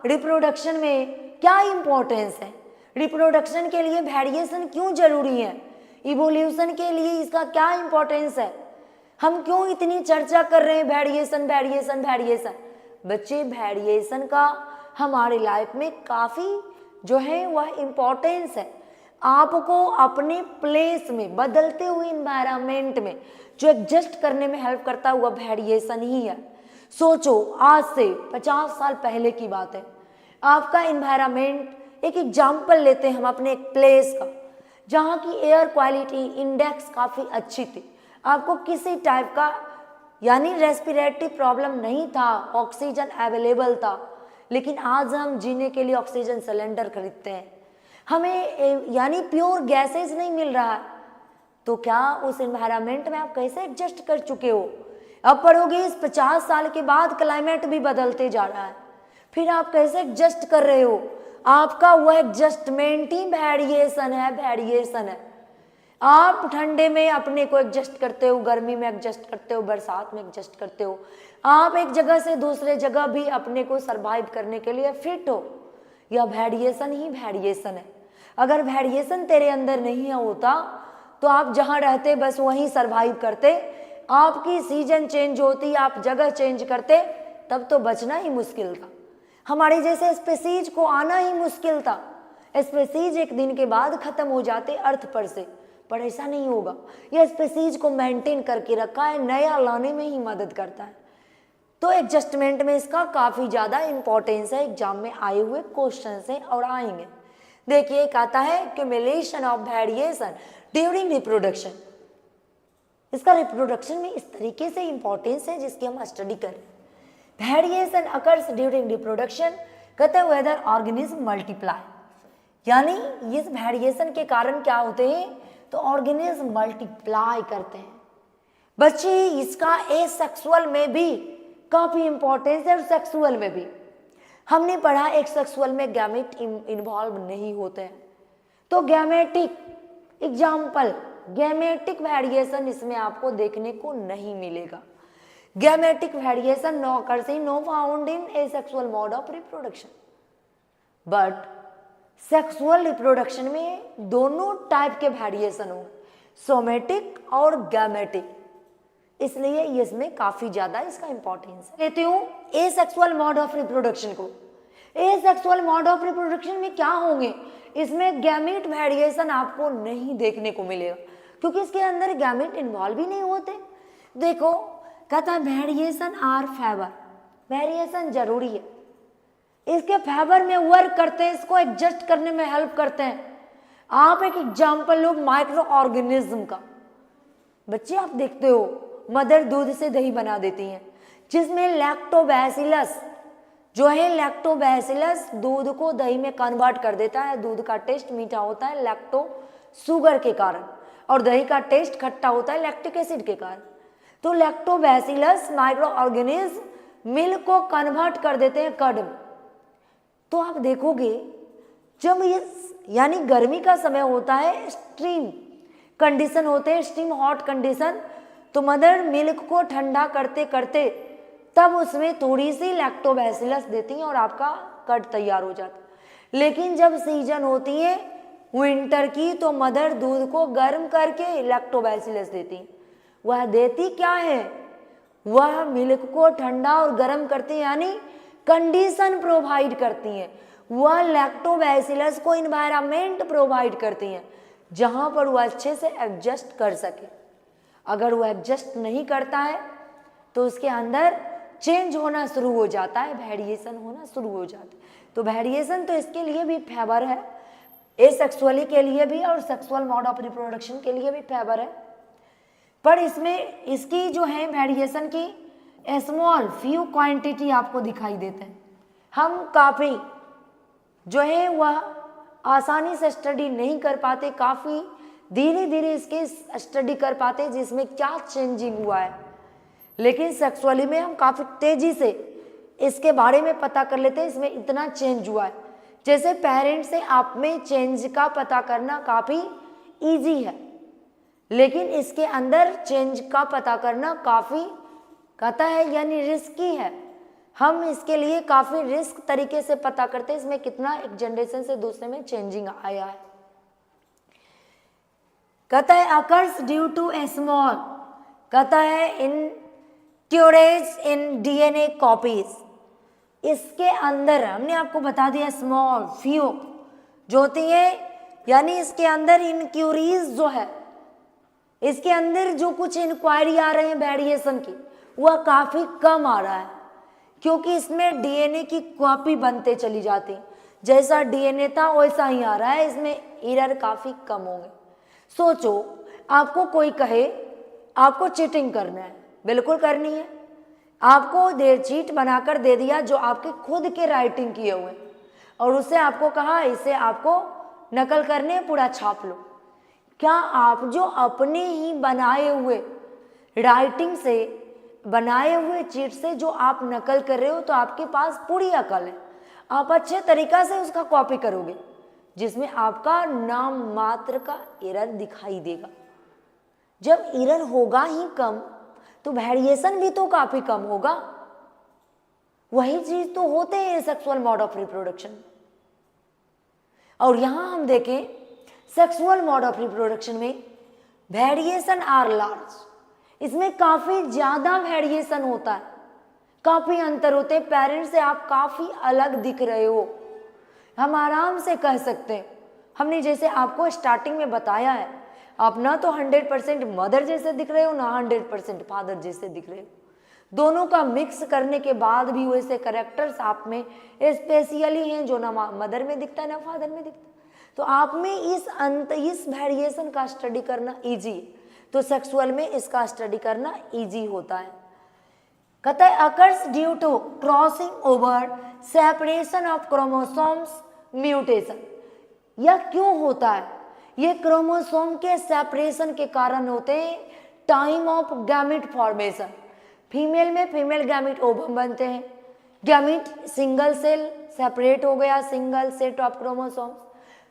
रिप्रोडक्शन में क्या इंपॉर्टेंस है, रिप्रोडक्शन के लिए वेरिएशन क्यों जरूरी है, इवोल्यूशन के लिए इसका क्या इंपॉर्टेंस है, हम क्यों इतनी चर्चा कर रहे हैं वेरिएशन वेरिएशन वेरिएशन। बच्चे वेरिएशन का हमारे लाइफ में काफ़ी जो है वह इम्पोर्टेंस है। आपको अपने प्लेस में, बदलते हुए इन्वायरमेंट में जो एडजस्ट करने में हेल्प करता हुआ वेरिएशन ही है। सोचो आज से 50 साल पहले की बात है, आपका इन्वायरमेंट, एक एग्जाम्पल लेते हैं हम अपने एक प्लेस का, जहाँ की एयर क्वालिटी इंडेक्स काफ़ी अच्छी थी, आपको किसी टाइप का यानी रेस्पिरेटरी प्रॉब्लम नहीं था, ऑक्सीजन अवेलेबल था। लेकिन आज हम जीने के लिए ऑक्सीजन सिलेंडर खरीदते हैं, हमें यानी प्योर गैसेज नहीं मिल रहा है। तो क्या उस एनवायरनमेंट में आप कैसे एडजस्ट कर चुके हो? अब पढ़ोगे इस 50 साल के बाद क्लाइमेट भी बदलते जा रहा है, फिर आप कैसे एडजस्ट कर रहे हो? आपका वह एडजस्टमेंट ही वेरिएशन है, वेरिएशन है। आप ठंडे में अपने को एडजस्ट करते हो, गर्मी में एडजस्ट करते हो, बरसात में एडजस्ट करते हो, आप एक जगह से दूसरे जगह भी अपने को सरवाइव करने के लिए फिट हो। यह वेरिएशन ही वेरिएशन है। अगर वेरिएशन तेरे अंदर नहीं होता तो आप जहाँ रहते बस वहीं सरवाइव करते। आपकी सीजन चेंज होती, आप जगह चेंज करते, तब तो बचना ही मुश्किल था। हमारे जैसे स्पेसीज को आना ही मुश्किल था। स्पेसीज एक दिन के बाद खत्म हो जाते अर्थ पर से, पर ऐसा नहीं होगा। यह स्पेसीज को मेंटेन करके रखा है, नया लाने में ही मदद करता है। तो एडजस्टमेंट में इसका काफ़ी ज़्यादा इंपॉर्टेंस है। एग्जाम में आए हुए क्वेश्चन हैं और आएंगे। देखिए एक आता है accumulation of variation during reproduction. इसका रिप्रोडक्शन में इस तरीके से इंपॉर्टेंस है जिसकी हम स्टडी करें। वेरिएशन अकर्स ड्यूरिंग रिप्रोडक्शन, कहते हैं वेदर ऑर्गेनिज्म मल्टीप्लाई, यानी इस वेरिएशन के कारण क्या होते हैं, तो ऑर्गेनिज्म मल्टीप्लाई करते हैं। बच्चे इसका एसेक्सुअल में भी काफी इंपॉर्टेंस है और सेक्सुअल में भी। हमने पढ़ा एक सेक्सुअल में गैमेट इन्वॉल्व नहीं होते हैं, तो गैमेटिक एग्जाम्पल गैमेटिक वेरिएशन इसमें आपको देखने को नहीं मिलेगा। Gametic variation no occurs in no found in asexual mode of reproduction, but sexual reproduction में दोनों टाइप के वेरिएशन हो, सोमेटिक और गैमेटिक, इसलिए इसमें काफी ज्यादा इसका इंपॉर्टेंस है। लेती हूँ एसेक्सुअल मोड ऑफ रिप्रोडक्शन को। एसेक्सुअल मोड ऑफ रिप्रोडक्शन में क्या होंगे, इसमें गैमेट वेरिएशन आपको नहीं देखने को मिलेगा क्योंकि इसके अंदर गैमेट इन्वॉल्व ही नहीं होते। देखो कहता है वेरिएशन आर फेवर, वेरिएशन जरूरी है, इसके फेवर में वर्क करते हैं, इसको एडजस्ट करने में हेल्प करते हैं। आप एक एग्जाम्पल लो माइक्रो ऑर्गेनिज्म का। बच्चे आप देखते हो मदर दूध से दही बना देती हैं जिसमें लैक्टोबैसिलस जो है, लैक्टोबैसिलस दूध को दही में कन्वर्ट कर देता है। दूध का टेस्ट मीठा होता है लैक्टो शुगर के कारण, और दही का टेस्ट खट्टा होता है लैक्टिक एसिड के कारण। तो लैक्टोबैसिलस माइक्रो ऑर्गेनिज्म मिल्क को कन्वर्ट कर देते हैं कर्ड में। तो आप देखोगे जब ये यानी गर्मी का समय होता है, स्ट्रीम कंडीशन होते हैं, स्टीम हॉट कंडीशन, तो मदर मिल्क को ठंडा करते करते तब उसमें थोड़ी सी लैक्टोबैसिलस देती हैं और आपका कर्ड तैयार हो जाता है। लेकिन जब सीजन होती है विंटर की तो मदर दूध को गर्म करके लैक्टोबैसिलस देती हैं। वह देती क्या है, वह मिल्क को ठंडा और गर्म करती है, यानी कंडीशन प्रोवाइड करती हैं। वह लैक्टोबैसिलस को इन्वायरमेंट प्रोवाइड करती हैं जहां पर वह अच्छे से एडजस्ट कर सके। अगर वह एडजस्ट नहीं करता है तो उसके अंदर चेंज होना शुरू हो जाता है, वेरिएशन होना शुरू हो जाता है। तो वेरिएशन तो इसके लिए भी फेवर है, एसेक्सुअली के लिए भी और सेक्सुअल मोड ऑफ रिप्रोडक्शन के लिए भी फेवर है। पर इसमें इसकी जो है वेरिएशन की स्मॉल फ्यू क्वांटिटी आपको दिखाई देते हैं। हम काफ़ी जो है वह आसानी से स्टडी नहीं कर पाते, काफ़ी धीरे धीरे इसके स्टडी कर पाते जिसमें क्या चेंजिंग हुआ है। लेकिन सेक्सुअली में हम काफ़ी तेज़ी से इसके बारे में पता कर लेते हैं, इसमें इतना चेंज हुआ है। जैसे पेरेंट्स से आप में चेंज का पता करना काफ़ी इजी है, लेकिन इसके अंदर चेंज का पता करना काफ़ी कहता है यानी रिस्की है। हम इसके लिए काफ़ी रिस्क तरीके से पता करते हैं इसमें कितना एक जनरेशन से दूसरे में चेंजिंग आया है। कहता है occurs due to a small, कहता है इन ट्यूरेज इन डीएनए कॉपीज। इसके अंदर हमने आपको बता दिया स्मॉल फ्यू जो होती है, यानी इसके अंदर इनक्यूरीज जो है, इसके अंदर जो कुछ इंक्वायरी आ रहे हैं वेरिएशन की वह काफ़ी कम आ रहा है क्योंकि इसमें डीएनए की कॉपी बनते चली जाती, जैसा डीएनए था वैसा ही आ रहा है, इसमें एरर काफ़ी कम होंगे। सोचो आपको कोई कहे आपको चीटिंग करना है, बिल्कुल करनी है, आपको चीट बनाकर दे दिया जो आपके खुद के राइटिंग किए हुए और उससे आपको कहा इसे आपको नकल करने पूरा छाप लो। क्या आप जो अपने ही बनाए हुए राइटिंग से बनाए हुए चीट से जो आप नकल कर रहे हो तो आपके पास पूरी अकल है, आप अच्छे तरीक़ा से उसका कॉपी करोगे, जिसमें आपका नाम मात्र का एरर दिखाई देगा। जब एरर होगा ही कम तो वेरिएशन भी तो काफी कम होगा। वही चीज तो होते हैं सेक्सुअल मोड ऑफ रिप्रोडक्शन। और यहां हम देखें सेक्सुअल मोड ऑफ रिप्रोडक्शन में वेरिएशन आर लार्ज, इसमें काफी ज्यादा वेरिएशन होता है, काफी अंतर होते हैं। पेरेंट्स से आप काफी अलग दिख रहे हो, हम आराम से कह सकते हैं। हमने जैसे आपको स्टार्टिंग में बताया है, आप ना तो 100% मदर जैसे दिख रहे हो, ना 100% फादर जैसे दिख रहे हो। दोनों का मिक्स करने के बाद भी वैसे करेक्टर्स आप में स्पेशली हैं जो ना मदर में दिखता है ना फादर में दिखता है। तो आप में इस वेरिएशन का स्टडी करना इजी है, तो सेक्सुअल में इसका स्टडी करना इजी होता है। कहता है occurs due to crossing over, separation of chromosomes, mutation. यह क्यों होता है? ये क्रोमोसोम के सेपरेशन के कारण होते हैं। Time of gamete formation, female में फीमेल गैमेट ओवम बनते हैं, गैमेट सिंगल सेल सेपरेट हो गया, single set of chromosomes.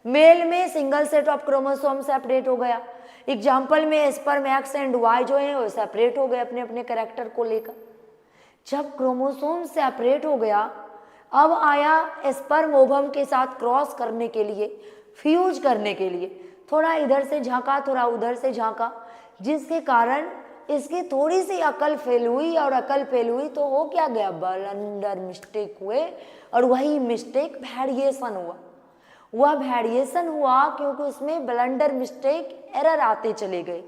Male में single set of chromosome separate हो गया। एग्जाम्पल में स्पर्म एक्स एंड वाई जो है वो सेपरेट हो गए अपने अपने कैरेक्टर को लेकर। जब क्रोमोसोम सेपरेट हो गया, अब आया स्पर्म ओवम के साथ क्रॉस करने के लिए, फ्यूज करने के लिए। थोड़ा इधर से झांका, थोड़ा उधर से झांका, जिसके कारण इसकी थोड़ी सी अकल फेल हुई, और अकल फेल हुई तो हो क्या गया, ब्लंडर मिस्टेक हुए, और वही मिस्टेक वेरिएशन हुआ। वह वेरिएशन हुआ क्योंकि उसमें ब्लंडर मिस्टेक एरर आते चले गए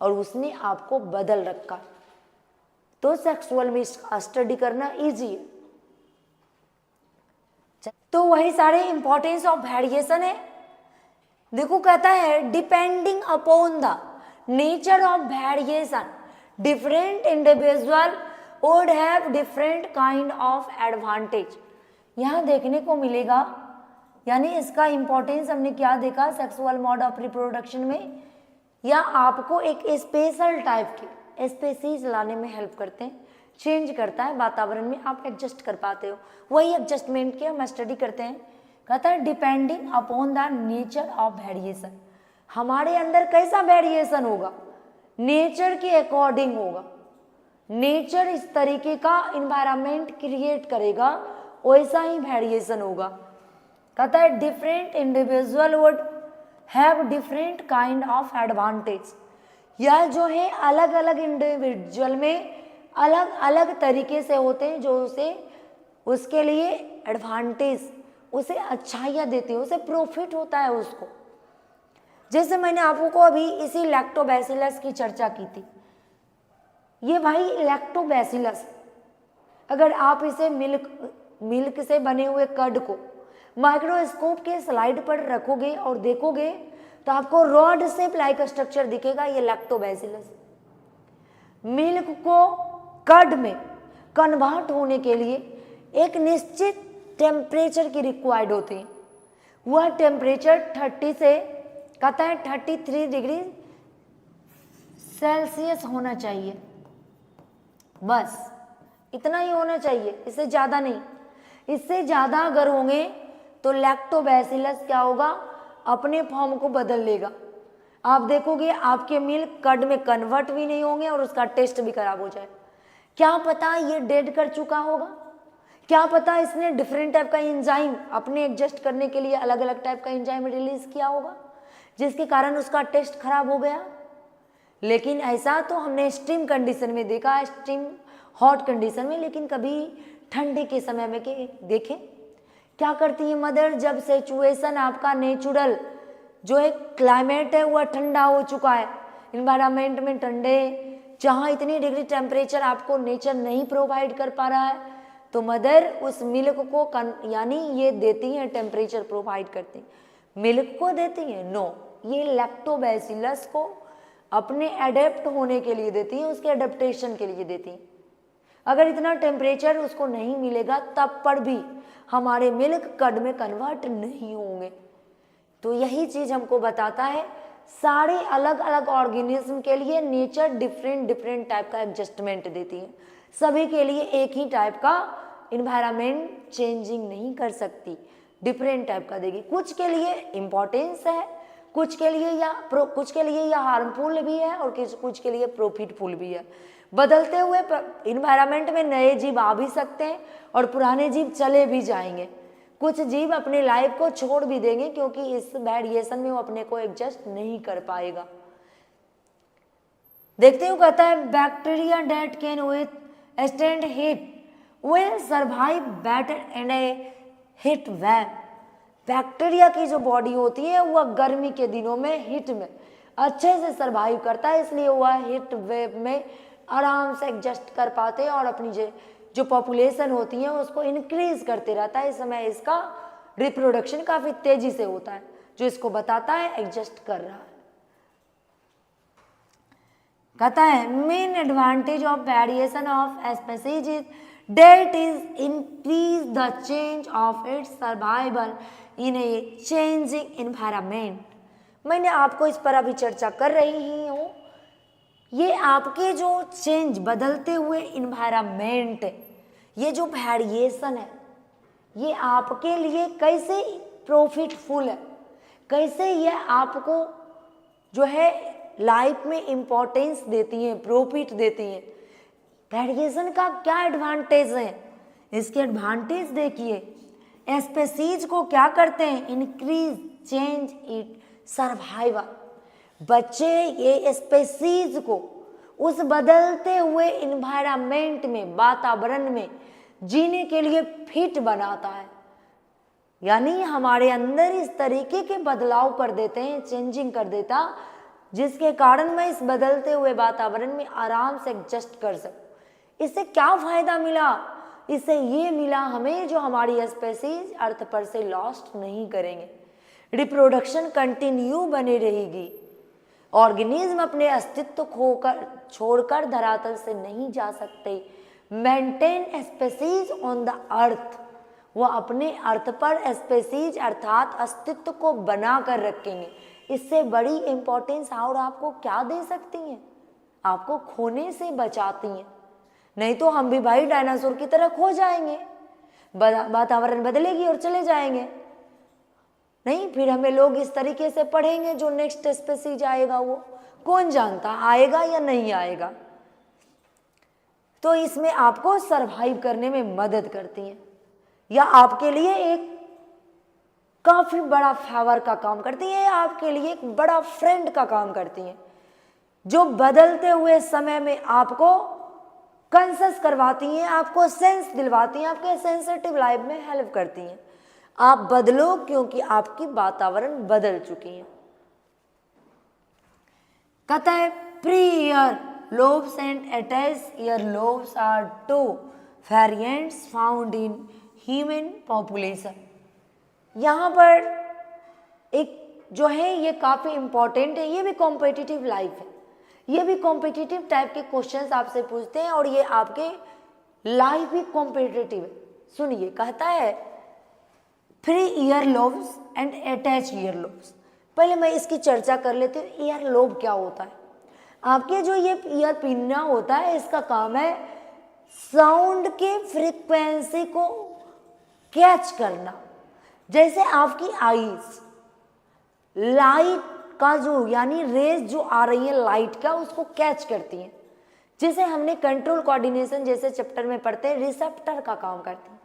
और उसने आपको बदल रखा। तो सेक्सुअल में स्टडी करना इजी है। तो वही सारे इंपॉर्टेंस ऑफ वेरिएशन है। देखो कहता है depending upon the nature of variation, different individual would have different kind of advantage. यहाँ देखने को मिलेगा, यानी इसका इंपॉर्टेंस हमने क्या देखा सेक्सुअल मोड ऑफ रिप्रोडक्शन में, या आपको एक स्पेशल टाइप की स्पेसीज लाने में हेल्प करते हैं, चेंज करता है वातावरण में, आप एडजस्ट कर पाते हो। वही एडजस्टमेंट के हम स्टडी करते हैं। कहता है depending upon the nature of variation, हमारे अंदर कैसा वेरिएशन होगा, नेचर के अकॉर्डिंग होगा। नेचर इस तरीके का इन्वायरमेंट क्रिएट करेगा, वैसा ही वेरिएशन होगा। कहता है different individual would have different kind of advantage. यह जो है अलग अलग इंडिविजुअल में अलग अलग तरीके से होते हैं, जो उसे उसके लिए एडवांटेज, उसे अच्छाइयाँ देती है, उसे प्रॉफिट होता है उसको। जैसे मैंने आपको अभी इसी लैक्टोबैसिलस की चर्चा की थी। ये भाई लैक्टोबैसिलस, अगर आप इसे मिल्क से बने हुए कर्ड को माइक्रोस्कोप के स्लाइड पर रखोगे और देखोगे तो आपको रॉड शेप लाइक स्ट्रक्चर दिखेगा, ये लैक्टोबैसिलस। मिल्क को कर्ड में कन्वर्ट होने के लिए एक निश्चित टेम्परेचर की रिक्वायर्ड होती है। वह टेम्परेचर 30 से कहता है 33 डिग्री सेल्सियस होना चाहिए, बस इतना ही होना चाहिए, इससे ज़्यादा नहीं। इससे ज़्यादा अगर होंगे तो लैक्टोबैसिलस क्या होगा, अपने फॉर्म को बदल लेगा। आप देखोगे आपके मिल्क कर्ड में कन्वर्ट भी नहीं होंगे और उसका टेस्ट भी खराब हो जाए। क्या पता ये डेड कर चुका होगा, क्या पता इसने डिफरेंट टाइप का एंजाइम अपने एडजस्ट करने के लिए अलग अलग टाइप का एंजाइम रिलीज किया होगा, जिसके कारण उसका टेस्ट खराब हो गया। लेकिन ऐसा तो हमने स्टीम कंडीशन में देखा, स्टीम हॉट कंडीशन में, लेकिन कभी ठंडे के समय में देखें क्या करती है मदर, जब सिचुएशन आपका नेचुरल जो है क्लाइमेट है वह ठंडा हो चुका है, इन्वायरमेंट में ठंडे, जहाँ इतनी डिग्री टेम्परेचर आपको नेचर नहीं प्रोवाइड कर पा रहा है, तो मदर उस मिल्क को यानी ये देती हैं, टेम्परेचर प्रोवाइड करती हैं, मिल्क को देती हैं, नो, ये लैक्टोबैसिलस को अपने एडेप्ट होने के लिए देती हैं, उसके एडेप्टेशन के लिए देती हैं। अगर इतना टेम्परेचर उसको नहीं मिलेगा तब पर भी हमारे मिल्क कर्ड में कन्वर्ट नहीं होंगे। तो यही चीज़ हमको बताता है सारे अलग अलग ऑर्गेनिज्म के लिए नेचर डिफरेंट टाइप का एडजस्टमेंट देती है, सभी के लिए एक ही टाइप का इन्वायरमेंट चेंजिंग नहीं कर सकती। डिफरेंट टाइप का देगी। कुछ के लिए इम्पोर्टेंस है, कुछ के लिए या हार्मफुल भी है और कुछ के लिए प्रॉफिटफुल भी है। बदलते हुए इन्वायरमेंट में नए जीव आ भी सकते हैं और पुराने जीव चले भी जाएंगे। कुछ जीव अपने लाइफ को छोड़ भी देंगे क्योंकि इस वेरिएशन में वो अपने को एडजस्ट नहीं कर पाएगा। देखते हो, कहता है bacteria date can withstand heat will survive better in A heat wave. Bacteria की जो बॉडी होती है वह गर्मी के दिनों में हीट में अच्छे से सर्वाइव करता है, इसलिए वह हीट वेव में आराम से एडजस्ट कर पाते हैं और अपनी जो पॉपुलेशन होती है उसको इंक्रीज करते रहता है। इस समय इसका रिप्रोडक्शन काफी तेजी से होता है, जो इसको बताता है एडजस्ट कर रहा है। कहता है main advantage of variation of species is that is increase the change of its survival in a changing environment। मैंने आपको इस पर अभी चर्चा कर रही ही हूँ। ये आपके जो चेंज, बदलते हुए इन्वायरमेंट, ये जो वेरिएशन है, ये आपके लिए कैसे प्रॉफिटफुल है, कैसे ये आपको जो है लाइफ में इम्पोर्टेंस देती हैं, प्रॉफिट देती हैं। वेरिएशन का क्या एडवांटेज है, इसके एडवांटेज देखिए। स्पीसीज को क्या करते हैं, इंक्रीज चेंज इट सर्वाइवल। बच्चे ये स्पीसीज को उस बदलते हुए इन्वायरमेंट में, वातावरण में जीने के लिए फिट बनाता है, यानी हमारे अंदर इस तरीके के बदलाव कर देते हैं, चेंजिंग कर देता, जिसके कारण मैं इस बदलते हुए वातावरण में आराम से एडजस्ट कर सकूं। इससे क्या फायदा मिला, इससे ये मिला हमें, जो हमारी स्पीसीज अर्थ पर से लॉस्ट नहीं करेंगे, रिप्रोडक्शन कंटिन्यू बनी रहेगी, ऑर्गेनिज्म अपने अस्तित्व खोकर छोड़कर धरातल से नहीं जा सकते। Maintain species on the earth, वो अपने अर्थ पर स्पीसीज अर्थात अस्तित्व को बना कर रखेंगे। इससे बड़ी इंपॉर्टेंस और आपको क्या दे सकती हैं, आपको खोने से बचाती हैं। नहीं तो हम भी भाई डायनासोर की तरह खो जाएंगे, वातावरण बदलेगी और चले जाएंगे। नहीं, फिर हमें लोग इस तरीके से पढ़ेंगे, जो नेक्स्ट स्पीसीज आएगा वो कौन जानता, आएगा या नहीं आएगा। तो इसमें आपको सरवाइव करने में मदद करती हैं, या आपके लिए एक काफी बड़ा फेवर का काम करती है, आपके लिए एक बड़ा फ्रेंड का काम करती हैं, जो बदलते हुए समय में आपको कॉन्शियस करवाती हैं, आपको सेंस दिलवाती हैं, आपके सेंसिटिव लाइफ में हेल्प करती हैं। आप बदलो क्योंकि आपकी वातावरण बदल चुकी है। कहता है free ear lobes and attach ear lobes are two variants found in human population. यहाँ पर एक जो है ये काफी इंपॉर्टेंट है, ये भी कॉम्पिटिटिव लाइफ है, ये भी कॉम्पिटिटिव टाइप के क्वेश्चंस आपसे पूछते हैं और ये आपके लाइफ भी कॉम्पिटिटिव है। सुनिए, कहता है free year lobes and attach ear lobes. पहले मैं इसकी चर्चा कर लेती हूँ। ईयर लोब क्या होता है? आपके जो ये ईयर पिन्ना होता है, इसका काम है साउंड के फ्रीक्वेंसी को कैच करना। जैसे आपकी आईज लाइट का जो यानी रेज जो आ रही है लाइट का, उसको कैच करती हैं, जिसे हमने कंट्रोल कोऑर्डिनेशन जैसे चैप्टर में पढ़ते हैं, रिसेप्टर का काम करती हैं,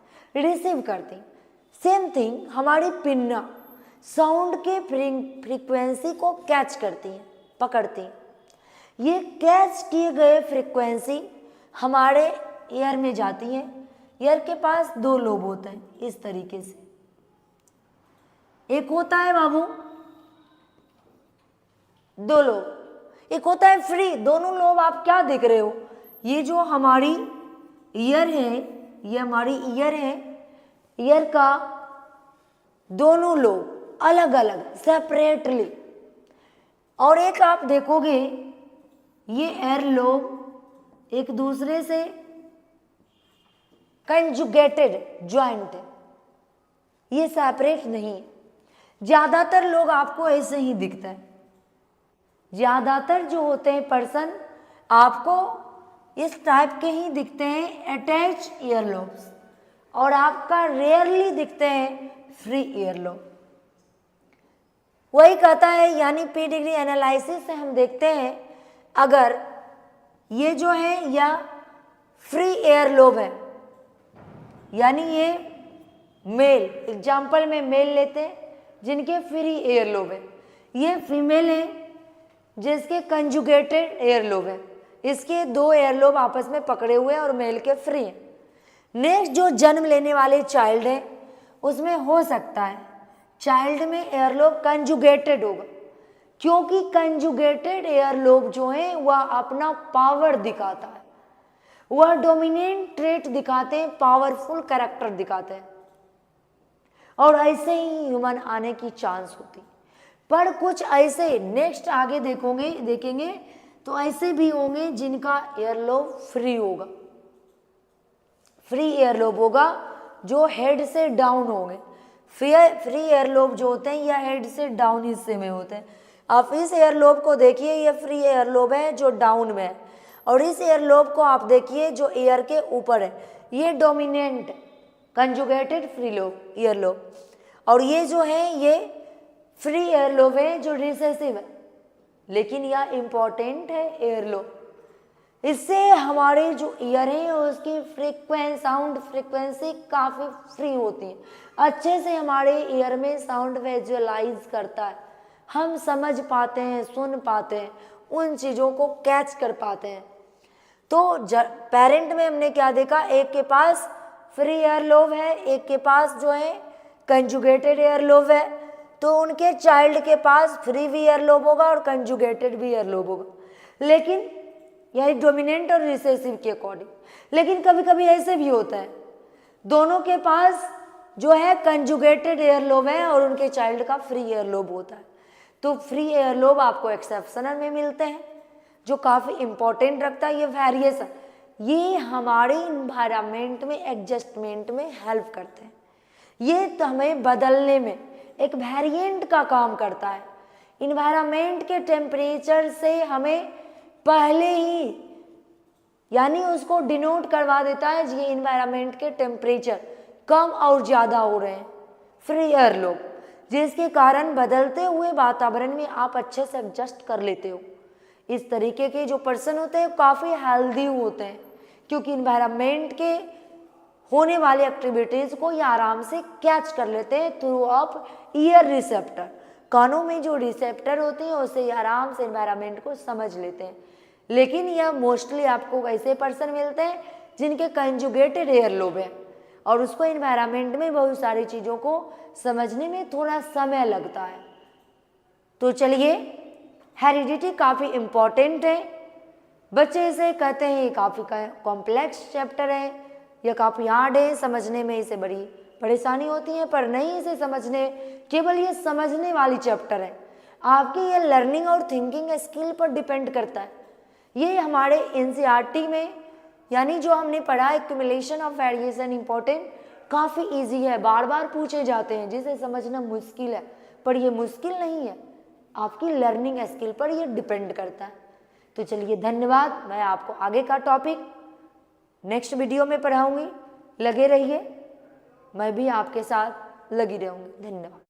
रिसीव करती हैं। सेम थिंग हमारी पिन्ना साउंड के फ्रीक्वेंसी को कैच करती हैं, पकड़ती हैं। ये कैच किए गए फ्रीक्वेंसी हमारे ईयर में जाती हैं। ईयर के पास दो लोब होते हैं इस तरीके से। एक होता है बाबू दो लोब, एक होता है फ्री। दोनों लोब आप क्या देख रहे हो? ये जो हमारी ईयर है, ये हमारी ईयर है, ईयर का दोनों लोब अलग अलग सेपरेटली। और एक आप देखोगे ये एयर लोब एक दूसरे से कंजुगेटेड ज्वाइंट है, ये सेपरेट नहीं है। ज्यादातर लोग आपको ऐसे ही दिखता है, ज्यादातर जो होते हैं पर्सन आपको इस टाइप के ही दिखते हैं, अटैच ईयर लोब्स। और आपका रेयरली दिखते हैं फ्री ईयरलोब। वही कहता है, यानी पी डिग्री एनालिसिस से हम देखते हैं अगर ये जो है या फ्री ईयरलोब है, यानी ये मेल, एग्जाम्पल में मेल लेते हैं जिनके फ्री ईयरलोब है, ये फीमेल है जिसके कंजुगेटेड ईयरलोब है, इसके 2 ईयरलोब आपस में पकड़े हुए हैं और मेल के फ्री हैं। नेक्स्ट जो जन्म लेने वाले चाइल्ड है उसमें हो सकता है चाइल्ड में ईयरलोब कंजुगेटेड होगा, क्योंकि कंजुगेटेड ईयरलोब जो है वह अपना पावर दिखाता है, वह डोमिनेंट ट्रेट दिखाते हैं, पावरफुल कैरेक्टर दिखाते हैं, और ऐसे ही ह्यूमन आने की चांस होती। पर कुछ ऐसे नेक्स्ट आगे देखेंगे तो ऐसे भी होंगे जिनका ईयरलोब फ्री होगा, फ्री ईयरलोब होगा जो हेड से डाउन होंगे। फ्री ईयरलोब जो होते हैं या हेड से डाउन हिस्से में होते हैं। आप इस ईयरलोब को देखिए, ये फ्री ईयरलोब है जो डाउन में है, और इस ईयरलोब को आप देखिए जो ईयर के ऊपर है, ये डोमिनेंट कंजुगेटेड फ्री ईयरलोब, और ये जो है ये फ्री ईयरलोब है जो रिसेसिव है, लेकिन यह इंपॉर्टेंट है ईयरलोब। इससे हमारे जो ईयर है उसकी साउंड फ्रीक्वेंसी काफ़ी फ्री होती है, अच्छे से हमारे ईयर में साउंड विजुअलाइज करता है, हम समझ पाते हैं, सुन पाते हैं, उन चीज़ों को कैच कर पाते हैं। तो पेरेंट में हमने क्या देखा, एक के पास फ्री ईयरलोब है, एक के पास जो है कंजुगेटेड ईयरलोब है, तो उनके चाइल्ड के पास फ्री भी ईयरलोब होगा और कंजुगेटेड भी ईयरलोब होगा, लेकिन यही डोमिनेंट और रिसेसिव के अकॉर्डिंग। लेकिन कभी कभी ऐसे भी होता है दोनों के पास जो है कंजुगेटेड ईयरलोब है और उनके चाइल्ड का फ्री ईयरलोब होता है, तो फ्री ईयरलोब आपको एक्सेप्शनल में मिलते हैं जो काफ़ी इंपॉर्टेंट रखता है। ये वेरिएशन ये हमारे इन्वायरमेंट में एडजस्टमेंट में हेल्प करते हैं, ये तो हमें बदलने में एक वेरिएंट का काम करता है। इन्वायरमेंट के टेम्परेचर से हमें पहले ही यानी उसको डिनोट करवा देता है ये इन्वायरमेंट के टेम्परेचर कम और ज़्यादा हो रहे हैं, फ्री ईयरलोब, जिसके कारण बदलते हुए वातावरण में आप अच्छे से एडजस्ट कर लेते हो। इस तरीके के जो पर्सन होते हैं काफ़ी हेल्दी होते हैं, क्योंकि इन्वायरमेंट के होने वाली एक्टिविटीज़ को ये आराम से कैच कर लेते हैं थ्रू ऑफ ईयर रिसेप्टर। कानों में जो रिसेप्टर होते हैं उससे ये आराम से इन्वायरमेंट को समझ लेते हैं। लेकिन यह मोस्टली आपको वैसे पर्सन मिलते हैं जिनके कंजुगेटेड ईयरलोब है और उसको इन्वायरमेंट में बहुत सारी चीज़ों को समझने में थोड़ा समय लगता है। तो चलिए, हेरिडिटी काफ़ी इम्पॉर्टेंट है। बच्चे इसे कहते हैं ये काफ़ी कॉम्प्लेक्स चैप्टर है या काफ़ी हार्ड है, समझने में इसे बड़ी परेशानी होती है, पर नहीं इसे समझने, केवल ये समझने वाली चैप्टर है। आपकी ये लर्निंग और थिंकिंग स्किल पर डिपेंड करता है। ये हमारे एनसीईआरटी में यानी जो हमने पढ़ा एक्यूमुलेशन ऑफ वेरिएशन इंपॉर्टेंट काफ़ी इजी है, बार बार पूछे जाते हैं, जिसे समझना मुश्किल है, पर ये मुश्किल नहीं है, आपकी लर्निंग स्किल पर ये डिपेंड करता है। तो चलिए, धन्यवाद। मैं आपको आगे का टॉपिक नेक्स्ट वीडियो में पढ़ाऊंगी, लगे रहिए, मैं भी आपके साथ लगी रहूंगी। धन्यवाद।